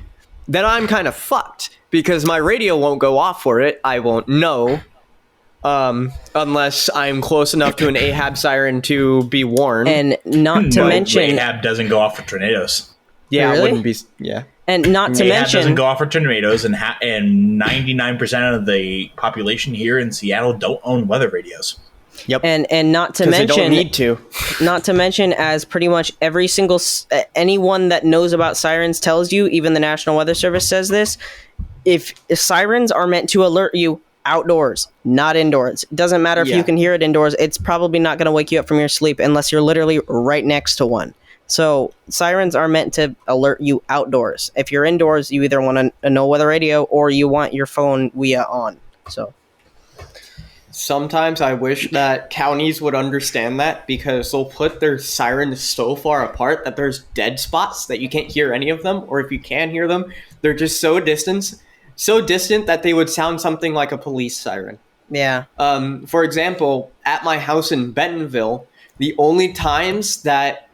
then I'm kind of fucked because my radio won't go off for it. I won't know unless I'm close enough to an Ahab siren to be warned. And not to No, mention, Ahab doesn't go off for tornadoes. yeah, Really? it wouldn't be. Yeah. and not to Ahab doesn't mention, go off for tornadoes, and 99% of the population here in Seattle don't own weather radios. Yep. and not to Because they don't mention, need to. not to mention, as pretty much every single anyone that knows about sirens tells you, even the National Weather Service says this. If sirens are meant to alert you outdoors, not indoors. It doesn't matter if Yeah. you can hear it indoors. It's probably not going to wake you up from your sleep unless you're literally right next to one. So sirens are meant to alert you outdoors. If you're indoors, you either want a no weather radio or you want your phone via on. So Sometimes I wish that counties would understand that because they'll put their sirens so far apart that there's dead spots that you can't hear any of them, or if you can hear them, they're just so distant that they would sound something like a police siren. yeah, For example, at my house in Bentonville, the only times that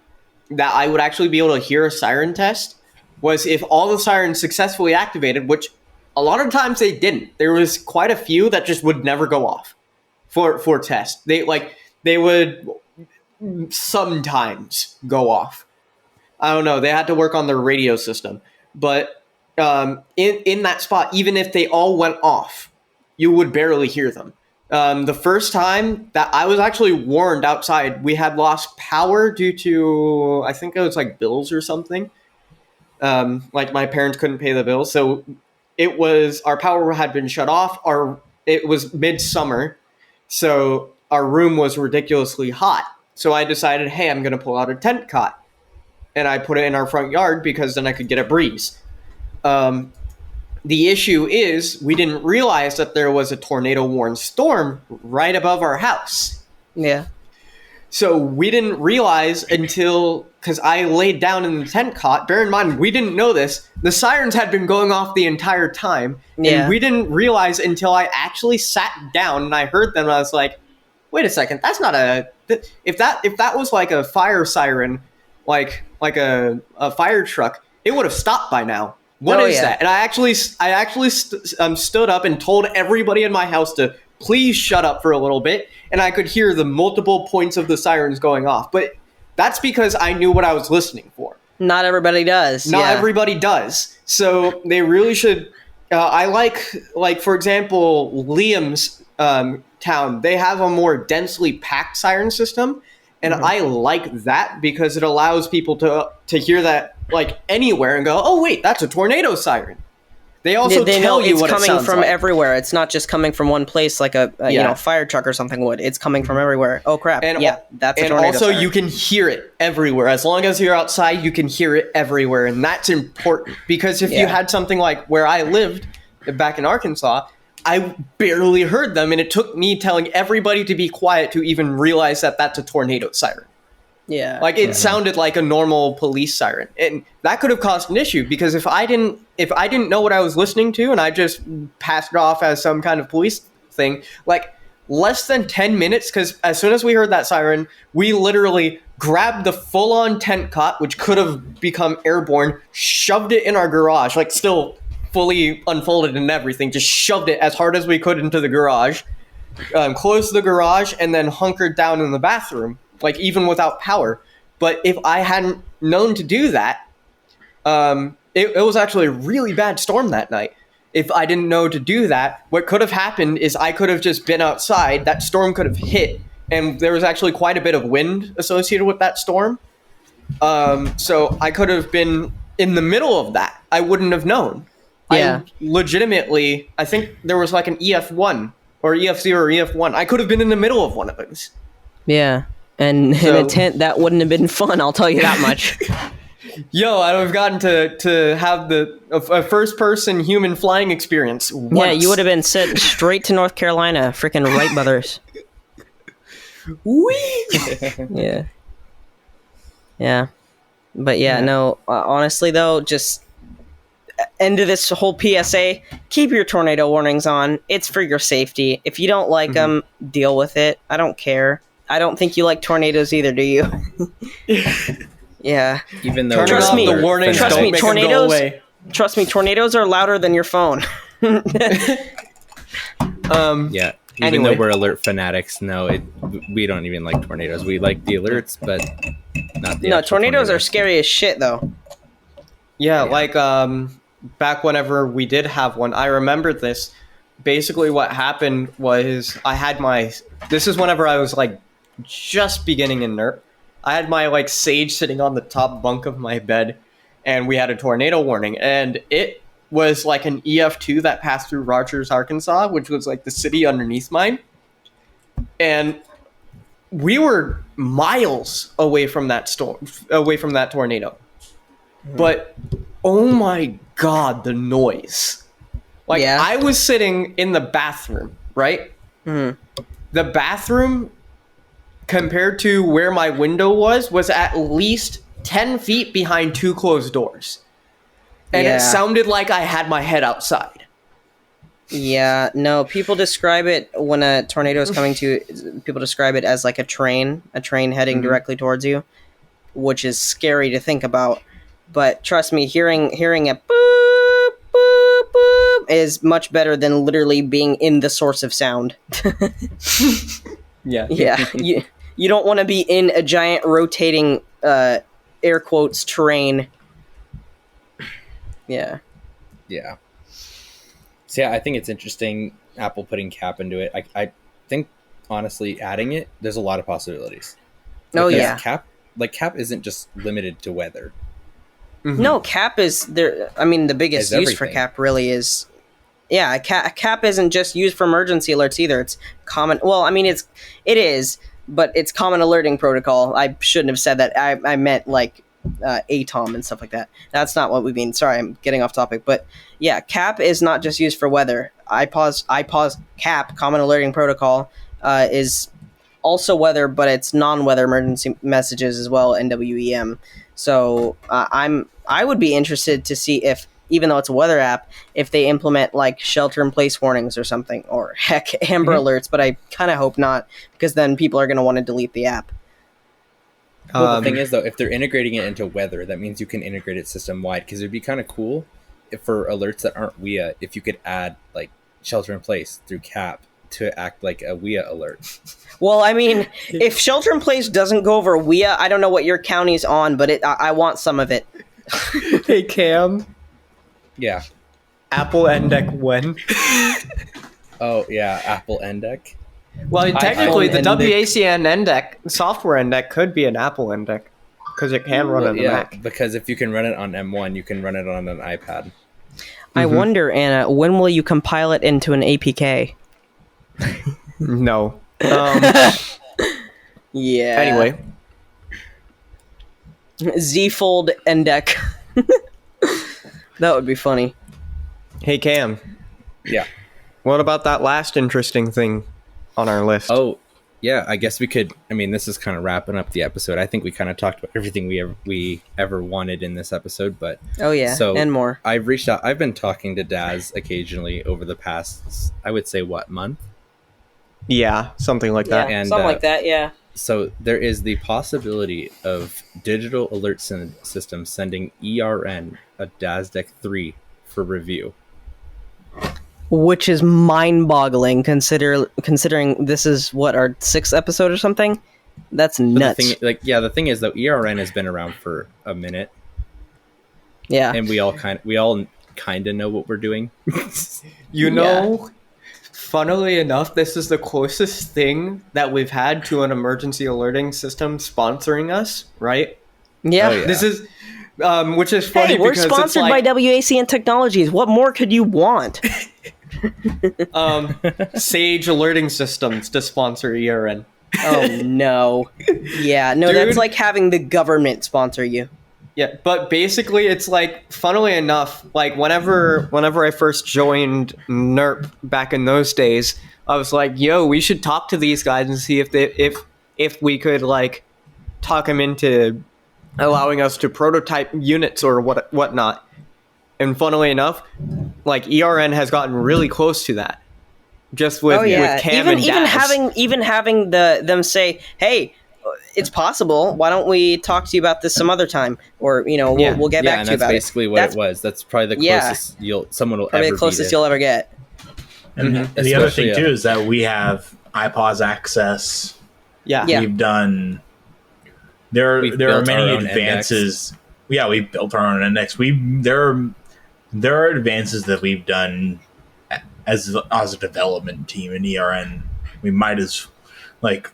I would actually be able to hear a siren test was if all the sirens successfully activated, which a lot of times they didn't. There was quite a few that just would never go off for test. They would sometimes go off. I don't know. They had to work on their radio system, but in that spot, even if they all went off, you would barely hear them. The first time that I was actually warned outside, we had lost power due to, I think it was like bills or something. Like my parents couldn't pay the bills. So it was, our power had been shut off. It was midsummer. So our room was ridiculously hot. So I decided, hey, I'm going to pull out a tent cot. And I put it in our front yard because then I could get a breeze. The issue is we didn't realize that there was a tornado warned storm right above our house. yeah, So we didn't realize until, because I laid down in the tent cot. Bear in mind, we didn't know this. The sirens had been going off the entire time. Yeah. And we didn't realize until I actually sat down and I heard them. And I was like, wait a second, that's not if that was like a fire siren, like a fire truck, it would have stopped by now. What is that? And I actually stood up and told everybody in my house to please shut up for a little bit, and I could hear the multiple points of the sirens going off. But that's because I knew what I was listening for. not everybody does. Not yeah. everybody does. So they really should. I like for example, Liam's town. They have a more densely packed siren system, and I like that because it allows people to hear that like anywhere and go, oh wait, that's a tornado siren. They also They tell know you it's what it coming sounds from like. everywhere. It's not just coming from one place like a Yeah. fire truck or something would. It's coming from everywhere. Oh crap! And yeah, that's a and tornado also siren. you can hear it everywhere. As long as you're outside, you can hear it everywhere, and that's important because if you Yeah. had something like where I lived back in Arkansas, I barely heard them, and it took me telling everybody to be quiet to even realize that that's a tornado siren. Yeah, Like it sounded like a normal police siren, and that could have caused an issue because if I didn't know what I was listening to and I just passed it off as some kind of police thing, like less than 10 minutes, because as soon as we heard that siren, we literally grabbed the full-on tent cot, which could have become airborne, shoved it in our garage, like still fully unfolded and everything, just shoved it as hard as we could into the garage, closed the garage, and then hunkered down in the bathroom, like even without power. But if I hadn't known to do that, it was actually a really bad storm that night. If I didn't know to do that, what could have happened is I could have just been outside, that storm could have hit, and there was actually quite a bit of wind associated with that storm. So I could have been in the middle of that. I wouldn't have known. Yeah. I think there was like an EF1 or EF0 or EF1. I could have been in the middle of one of those. Yeah. And in So- a tent, that wouldn't have been fun, I'll tell you that much. Yo, I would have gotten to have a first-person human flying experience once. Yeah, you would have been sent straight to North Carolina, freaking Wright brothers. Whee! Yeah. Yeah. But yeah, no, honestly though, just end of this whole PSA, keep your tornado warnings on. It's for your safety. If you don't like them, deal with it. I don't care. I don't think you like tornadoes either, do you? Yeah. Even though Turn Trust off me, the warnings. trust don't me, make 'em go tornadoes- away. Trust me, tornadoes are louder than your phone. Yeah. Even Anyway. though we're alert fanatics, no, we don't even like tornadoes. We like the alerts, but not the No, actual tornadoes are scary as shit, though. Yeah, like back whenever we did have one, I remember this. Basically, what happened was I had my. This is whenever I was like just beginning in NERP. I had my like Sage sitting on the top bunk of my bed, and we had a tornado warning, and it was like an EF2 that passed through Rogers, Arkansas, which was like the city underneath mine, and we were miles away from that storm, away from that tornado. But oh my god, the noise. Like, Yeah. I was sitting in the bathroom, right? Mhm. The bathroom, compared to where my window was at least 10 feet behind two closed doors. And Yeah. it sounded like I had my head outside. Yeah, no, people describe it when a tornado is coming to, people describe it as like a train heading directly towards you, which is scary to think about. But trust me, hearing a boop, boop, boop is much better than literally being in the source of sound. Yeah. Yeah, you don't want to be in a giant rotating, air quotes, terrain. Yeah. Yeah. So yeah, I think it's interesting Apple putting cap into it. I think honestly adding it, there's a lot of possibilities. Oh, Because yeah. cap isn't just limited to weather. No, cap is there. I mean, the biggest Is use for everything. cap really is, yeah. Cap isn't just used for emergency alerts either. It's common. Well, I mean, it is, but it's common alerting protocol. I shouldn't have said that. I meant like ATOM and stuff like that. That's not what we mean. Sorry, I'm getting off topic. But yeah, cap is not just used for weather. IPAWS cap, common alerting protocol, is also weather, but it's non-weather emergency messages as well, NWEM. So I would be interested to see if, even though it's a weather app, if they implement like shelter-in-place warnings or something, or heck, Amber Alerts. But I kind of hope not, because then people are going to want to delete the app. Well, the thing is, though, if they're integrating it into weather, that means you can integrate it system-wide, because it'd be kind of cool if for alerts that aren't WIA, if you could add, like, shelter-in-place through CAP to act like a WIA alert. Well, I mean, if shelter-in-place doesn't go over WIA, I don't know what your county's on, but I want some of it. Hey, Cam. Yeah. Apple NDEC when? Oh, yeah, Apple NDEC. Well, technically, the iPhone WACN NDEC, software NDEC, could be an Apple NDEC. Because it can run on the Yeah, Mac. because if you can run it on M1, you can run it on an iPad. I wonder, Anna, when will you compile it into an APK? No. Yeah. Anyway. Z-fold NDEC. That would be funny. Hey, Cam. Yeah. What about that last interesting thing on our list? Oh, yeah, I guess we could. I mean, this is kind of wrapping up the episode. I think we kind of talked about everything we ever wanted in this episode, but Oh yeah, So- and more. I've reached out. I've been talking to Daz occasionally over the past, I would say, month? Yeah, something like that. and, something like that. Yeah. So there is the possibility of digital alert system sending ERN a DASDEC 3 for review. Which is mind-boggling, considering this is what, our 6th episode or something. That's But nuts. the thing is though, ERN has been around for a minute, Yeah. and we all kind of know what we're doing. You know, funnily enough, this is the closest thing that we've had to an emergency alerting system sponsoring us, right? Yeah. Oh, yeah. This is, which is funny Hey, we're because sponsored it's like, by WACN Technologies. What more could you want? Sage alerting systems to sponsor ERN. Oh no. Yeah, no, Dude. that's like having the government sponsor you. Yeah, but basically it's like, funnily enough, like whenever I first joined NERP back in those days, I was like, yo, we should talk to these guys and see if we could like talk them into allowing us to prototype units or whatnot. And funnily enough, like ERN has gotten really close to that. Just with Cam and Daz. even having them say, "Hey, it's possible. Why don't we talk to you about this some other time?" Or we'll get back to you that's about basically it. what it was. That's probably the closest someone will probably ever the closest be you'll ever get. And Mm-hmm. the other thing Especially, too is that we have iPause access. Yeah. We've done. There We've are built many our own advances. Yeah, we've built our own index. There are advances that we've done as a development team in ERN. We might as like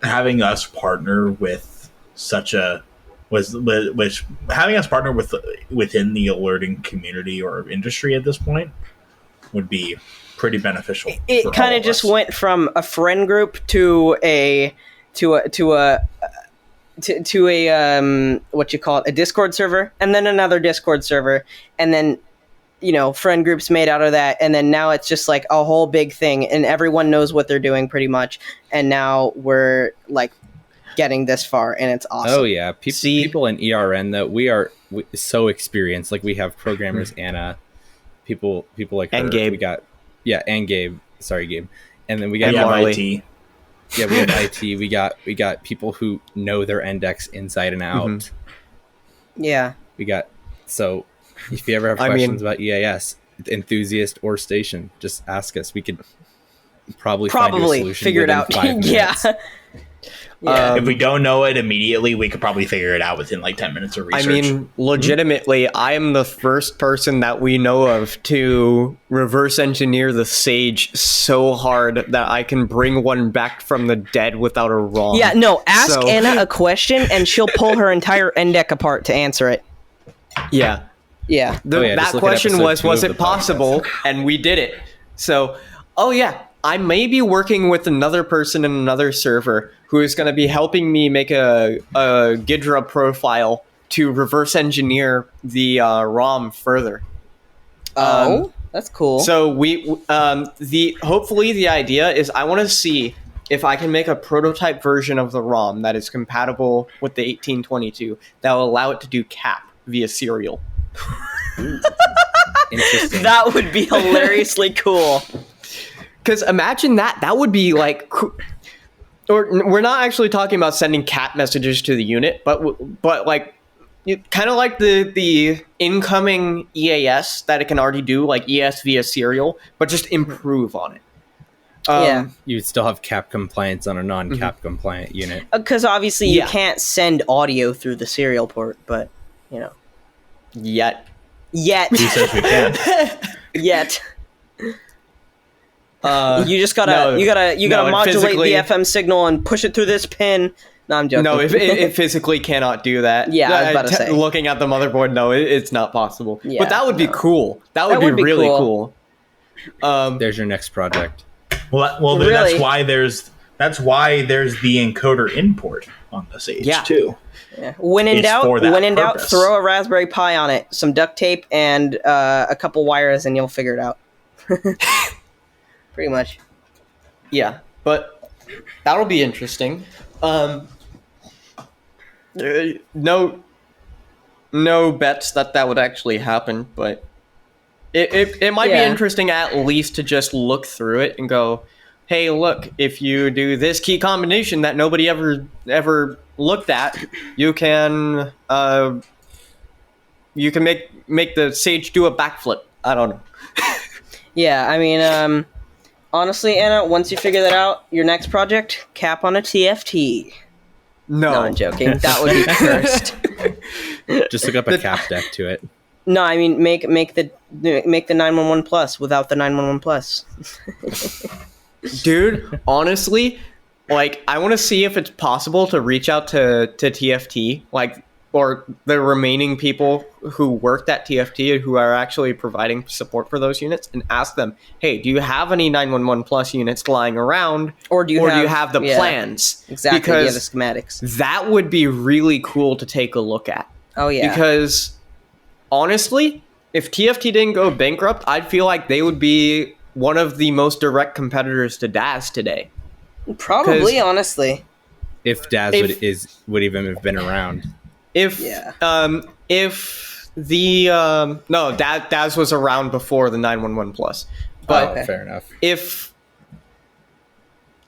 having us partner with such a which having us partner with within the alerting community or industry at this point would be pretty beneficial. It kind of just went from a friend group to a what you call it, a Discord server, and then another Discord server, and then friend groups made out of that, and then now it's just like a whole big thing, and everyone knows what they're doing pretty much, and now we're like getting this far, and it's awesome. Oh yeah, people in ERN though, we so experienced. Like we have programmers, Anna, people like her. And Gabe. We got and Gabe. Sorry, Gabe. And then we got IT. Yeah, we have IT. We got people who know their index inside and out. Mm-hmm. Yeah. So if you ever have questions about EAS, enthusiast or station, just ask us. We could probably find you a solution figure it within out. 5 minutes. Yeah. If we don't know it immediately, we could probably figure it out within like 10 minutes of research. I mean, legitimately, I am the first person that we know of to reverse engineer the Sage so hard that I can bring one back from the dead without a ROM. Yeah, no, ask Anna a question and she'll pull her entire end deck apart to answer it. Yeah. Yeah. That question was it possible? And we did it. So, I may be working with another person in another server who is going to be helping me make a Ghidra profile to reverse engineer the ROM further. That's cool. So hopefully the idea is I want to see if I can make a prototype version of the ROM that is compatible with the 1822 that will allow it to do cap via serial. Interesting. That would be hilariously cool. Because imagine that would be like, or we're not actually talking about sending cat messages to the unit, but like, kind of like the incoming EAS that it can already do, like ES via serial, but just improve on it. You'd still have cap compliance on a non-cap compliant unit. Because obviously you can't send audio through the serial port, but Yet. Who says we can? Yet. You just gotta modulate the FM signal and push it through this pin. No, I'm joking. No, it physically cannot do that. Yeah, I was about to say. Looking at the motherboard, no, it's not possible. Yeah, but that would be cool. That would be really cool. There's your next project. Well, Really? that's why there's the encoder import on the Sage too. Yeah. When in It's doubt, for that purpose. throw a Raspberry Pi on it, some duct tape, and a couple wires, and you'll figure it out. Pretty much. Yeah, but that'll be interesting. No bets that would actually happen, but it might be interesting at least to just look through it and go, hey, look, if you do this key combination that nobody ever looked at, you can make the Sage do a backflip. I don't know. Yeah, I mean, honestly, Anna, once you figure that out, your next project, cap on a TFT. No, I'm joking. That would be cursed. Just look up a cap deck to it. No, I mean make the 911 Plus without the 911 Plus. Dude, honestly, like I want to see if it's possible to reach out to TFT, like or the remaining people who worked at TFT who are actually providing support for those units and ask them, hey, do you have any 911 Plus units lying around? Or do you have the plans? Exactly, Because the schematics. that would be really cool to take a look at. Oh, yeah. Because, honestly, if TFT didn't go bankrupt, I'd feel like they would be one of the most direct competitors to DAS today. Probably, honestly. If Daz would even have been around. If the no, Daz was around before the 911 Plus, but okay. Fair enough.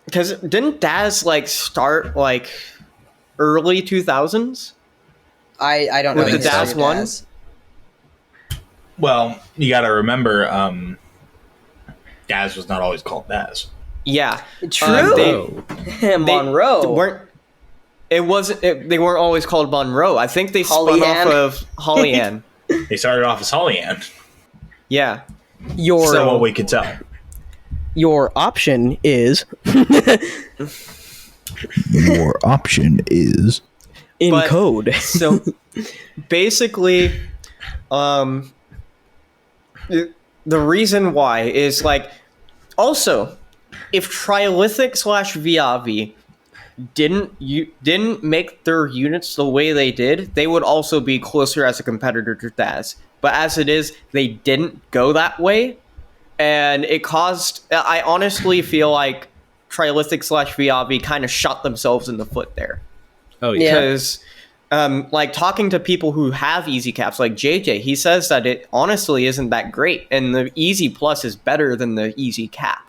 Because didn't Daz like start like early 2000s? I don't know with the DAS one. Well, you got to remember, Daz was not always called Daz. Yeah, true. Monroe weren't. It wasn't. They weren't always called Monroe. I think they spun off of Hollyann. They started off as Hollyann. Yeah. So what we could tell. Your option is. Your option is in code. So basically, the reason why is like, also, if Trilithic / Viavi didn't make their units the way they did, they would also be closer as a competitor to Daz. But as it is, they didn't go that way, and it caused. I honestly feel like Trilithic / Viavi kind of shot themselves in the foot there. Oh yeah. Because, like talking to people who have easy caps, like JJ, he says that it honestly isn't that great, and the Easy Plus is better than the Easy Cap.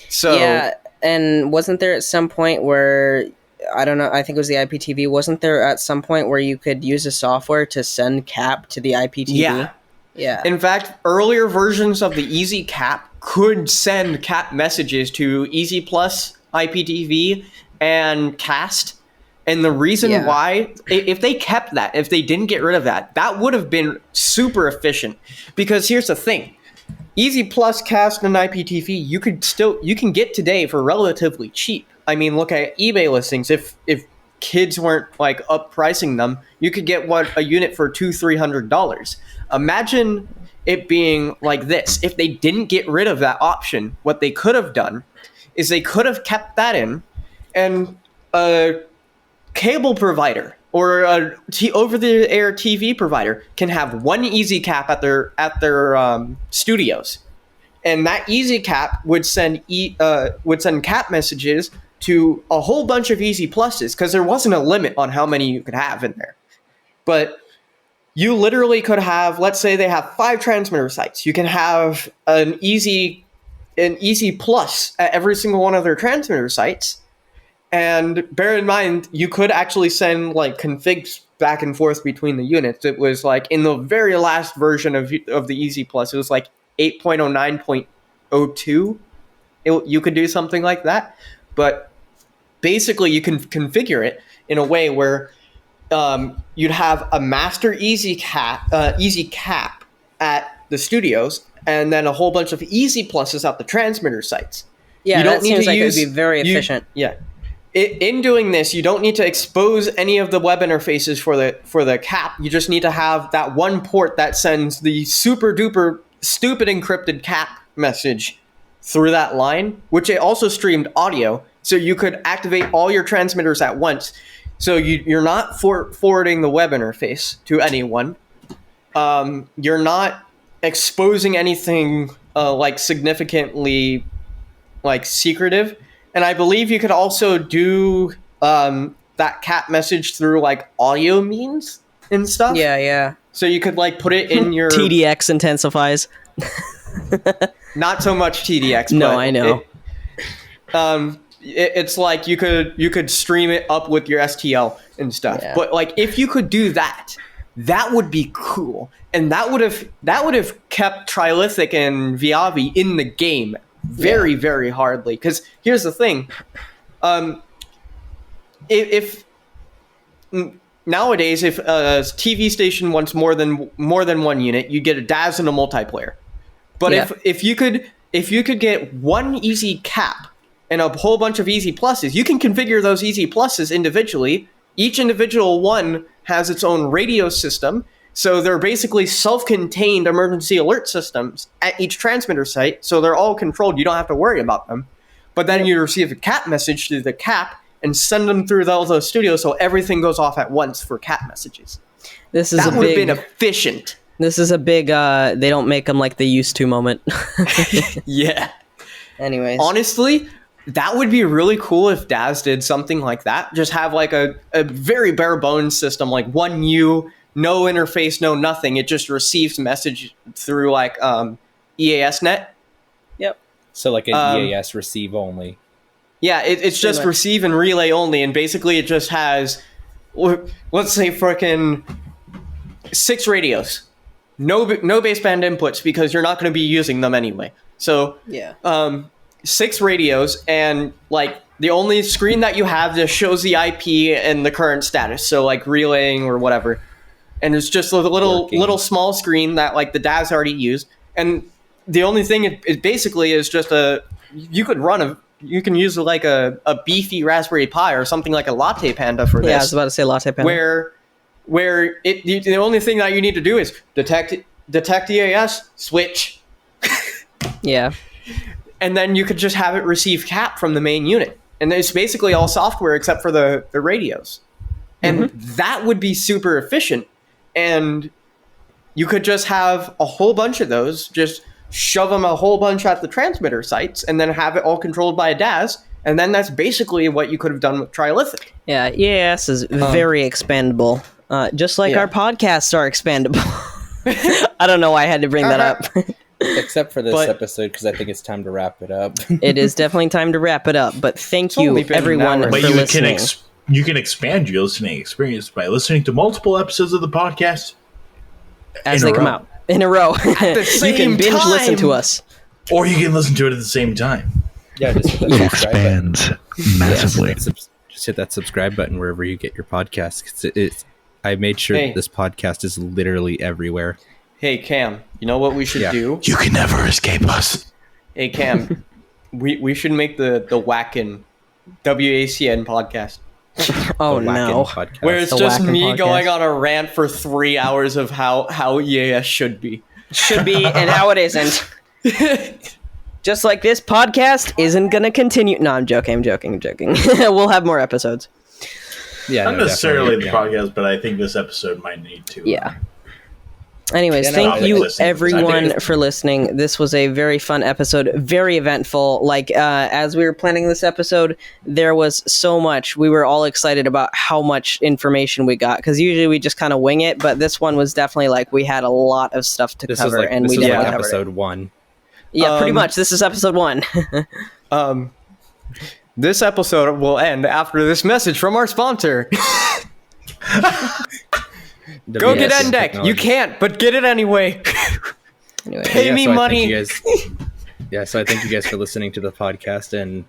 So yeah, and wasn't there at some point where, I don't know, I think it was the IPTV, wasn't there at some point where you could use a software to send cap to the IPTV? Yeah. Yeah. In fact, earlier versions of the Easy Cap could send cap messages to Easy Plus, IPTV, and Cast. And the reason why, if they kept that, if they didn't get rid of that, that would have been super efficient. Because here's the thing. Easy Plus, Cast, and IPTV, you can get today for relatively cheap. I mean, look at eBay listings. If kids weren't like up pricing them, you could get a unit for $200-$300. Imagine it being like this. If they didn't get rid of that option, what they could have done is they could have kept that in, and a cable provider or a over-the-air TV provider can have one Easy Cap at their studios, and that Easy Cap would send cap messages to a whole bunch of Easy Pluses, because there wasn't a limit on how many you could have in there. But you literally could have, let's say they have 5 transmitter sites. You can have an Easy Plus at every single one of their transmitter sites. And bear in mind, you could actually send like configs back and forth between the units. It was like in the very last version of the Easy Plus, it was like 8.09.02. You could do something like that. But basically, you can configure it in a way where you'd have a master Easy Cap at the studios, and then a whole bunch of Easy Pluses at the transmitter sites. Yeah, that seems like it would be very efficient. In doing this, you don't need to expose any of the web interfaces for the cap. You just need to have that one port that sends the super duper stupid encrypted cap message through that line, which it also streamed audio, so you could activate all your transmitters at once. So you're not forwarding the web interface to anyone. You're not exposing anything like significantly like secretive. And I believe you could also do that cap message through like audio means and stuff. Yeah. So you could like put it in your TDX intensifies. Not so much TDX. No, but I know. It's like you could stream it up with your STL and stuff. Yeah. But like if you could do that, that would be cool, and that would have kept Trilithic and Viavi in the game very, very hardly. Because here's the thing, if nowadays if a TV station wants more than one unit, you get a DAS and a multiplayer. But if you could get one Easy Cap and a whole bunch of Easy Pluses, you can configure those Easy Pluses individually. Each individual one has its own radio system. So they're basically self-contained emergency alert systems at each transmitter site. So they're all controlled. You don't have to worry about them. But then you receive a CAP message through the CAP and send them through all those studios, so everything goes off at once for CAP messages. This is That would have been efficient. This is a big. They don't make them like they used to moment. Yeah. Anyways, Honestly, that would be really cool if Daz did something like that. Just have like a very bare bones system, like one U, no interface, no nothing. It just receives message through like EASnet. Yep. So like an EAS receive only. Yeah, it's just much. receive and relay only, and basically it just has, let's say, frickin' 6 radios. No baseband inputs because you're not going to be using them anyway. So Yeah. 6 radios, and like the only screen that you have just shows the IP and the current status. So like relaying or whatever, and it's just a little small screen that like the DAS already used, and the only thing it basically is just you can use like a beefy Raspberry Pi or something like a Latte Panda for this. Yeah, I was about to say Latte Panda. Where the only thing that you need to do is detect EAS, switch, Yeah. and then you could just have it receive CAP from the main unit. And it's basically all software except for the radios. And that would be super efficient. And you could just have a whole bunch of those, just shove them a whole bunch at the transmitter sites, and then have it all controlled by a DAS. And then that's basically what you could have done with Trilithic. Yeah, EAS is very expandable. Just like Yeah. our podcasts are expandable. I don't know why I had to bring that up. Except for this But- episode, because I think it's time to wrap it up. It is definitely time to wrap it up. But thank you, only been an everyone, hour. for But listening. you can expand your listening experience by listening to multiple episodes of the podcast As in they a come row. out in a row. the You can same binge listen to time. us. or you can listen to it at the same time. Yeah, just hit It that subscribe button. expands massively. Just hit that subscribe button wherever you get your podcasts. 'Cause I made sure Hey. that this podcast is literally everywhere. Hey, Cam, you know what we should Yeah. do? You can never escape us. Hey, Cam, we should make the Whackin' WACN podcast. Oh, The Whackin' no. podcast. Where it's The just Whackin' me podcast. going on a rant for 3 hours of how EAS should be. Should be, and how it isn't. Just like this podcast isn't going to continue. No, I'm joking. We'll have more episodes. Yeah, Not no, necessarily definitely, the yeah. podcast, but I think this episode might need to. Yeah. Anyways, Yeah, no, thank I'll you listen. I everyone think for listening. This was a very fun episode, very eventful. Like as we were planning this episode, there was so much. We were all excited about how much information we got because usually we just kind of wing it, but this one was definitely like we had a lot of stuff to This is cover, like, and this we is like definitely covered it. episode 1. Yeah, pretty Um, much. This is episode 1. This episode will end after this message from our sponsor. Go get WACN NDEC. Technology. You can't, but get it anyway. Anyway, Pay me so I money. thank you guys, so I thank you guys for listening to the podcast, and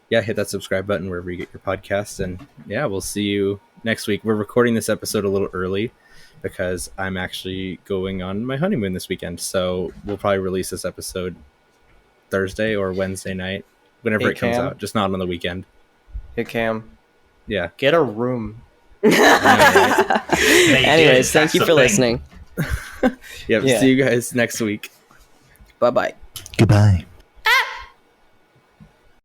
yeah, hit that subscribe button wherever you get your podcasts, and yeah, we'll see you next week. We're recording this episode a little early because I'm actually going on my honeymoon this weekend, so we'll probably release this episode Thursday or Wednesday night, whenever Hey, it comes Cam. out, just not on the weekend. Hey, Cam, Yeah. get a room. Hey, anyways, that's thank you the for thing. listening. Yep. Yeah. See you guys next week. Bye-bye. Goodbye.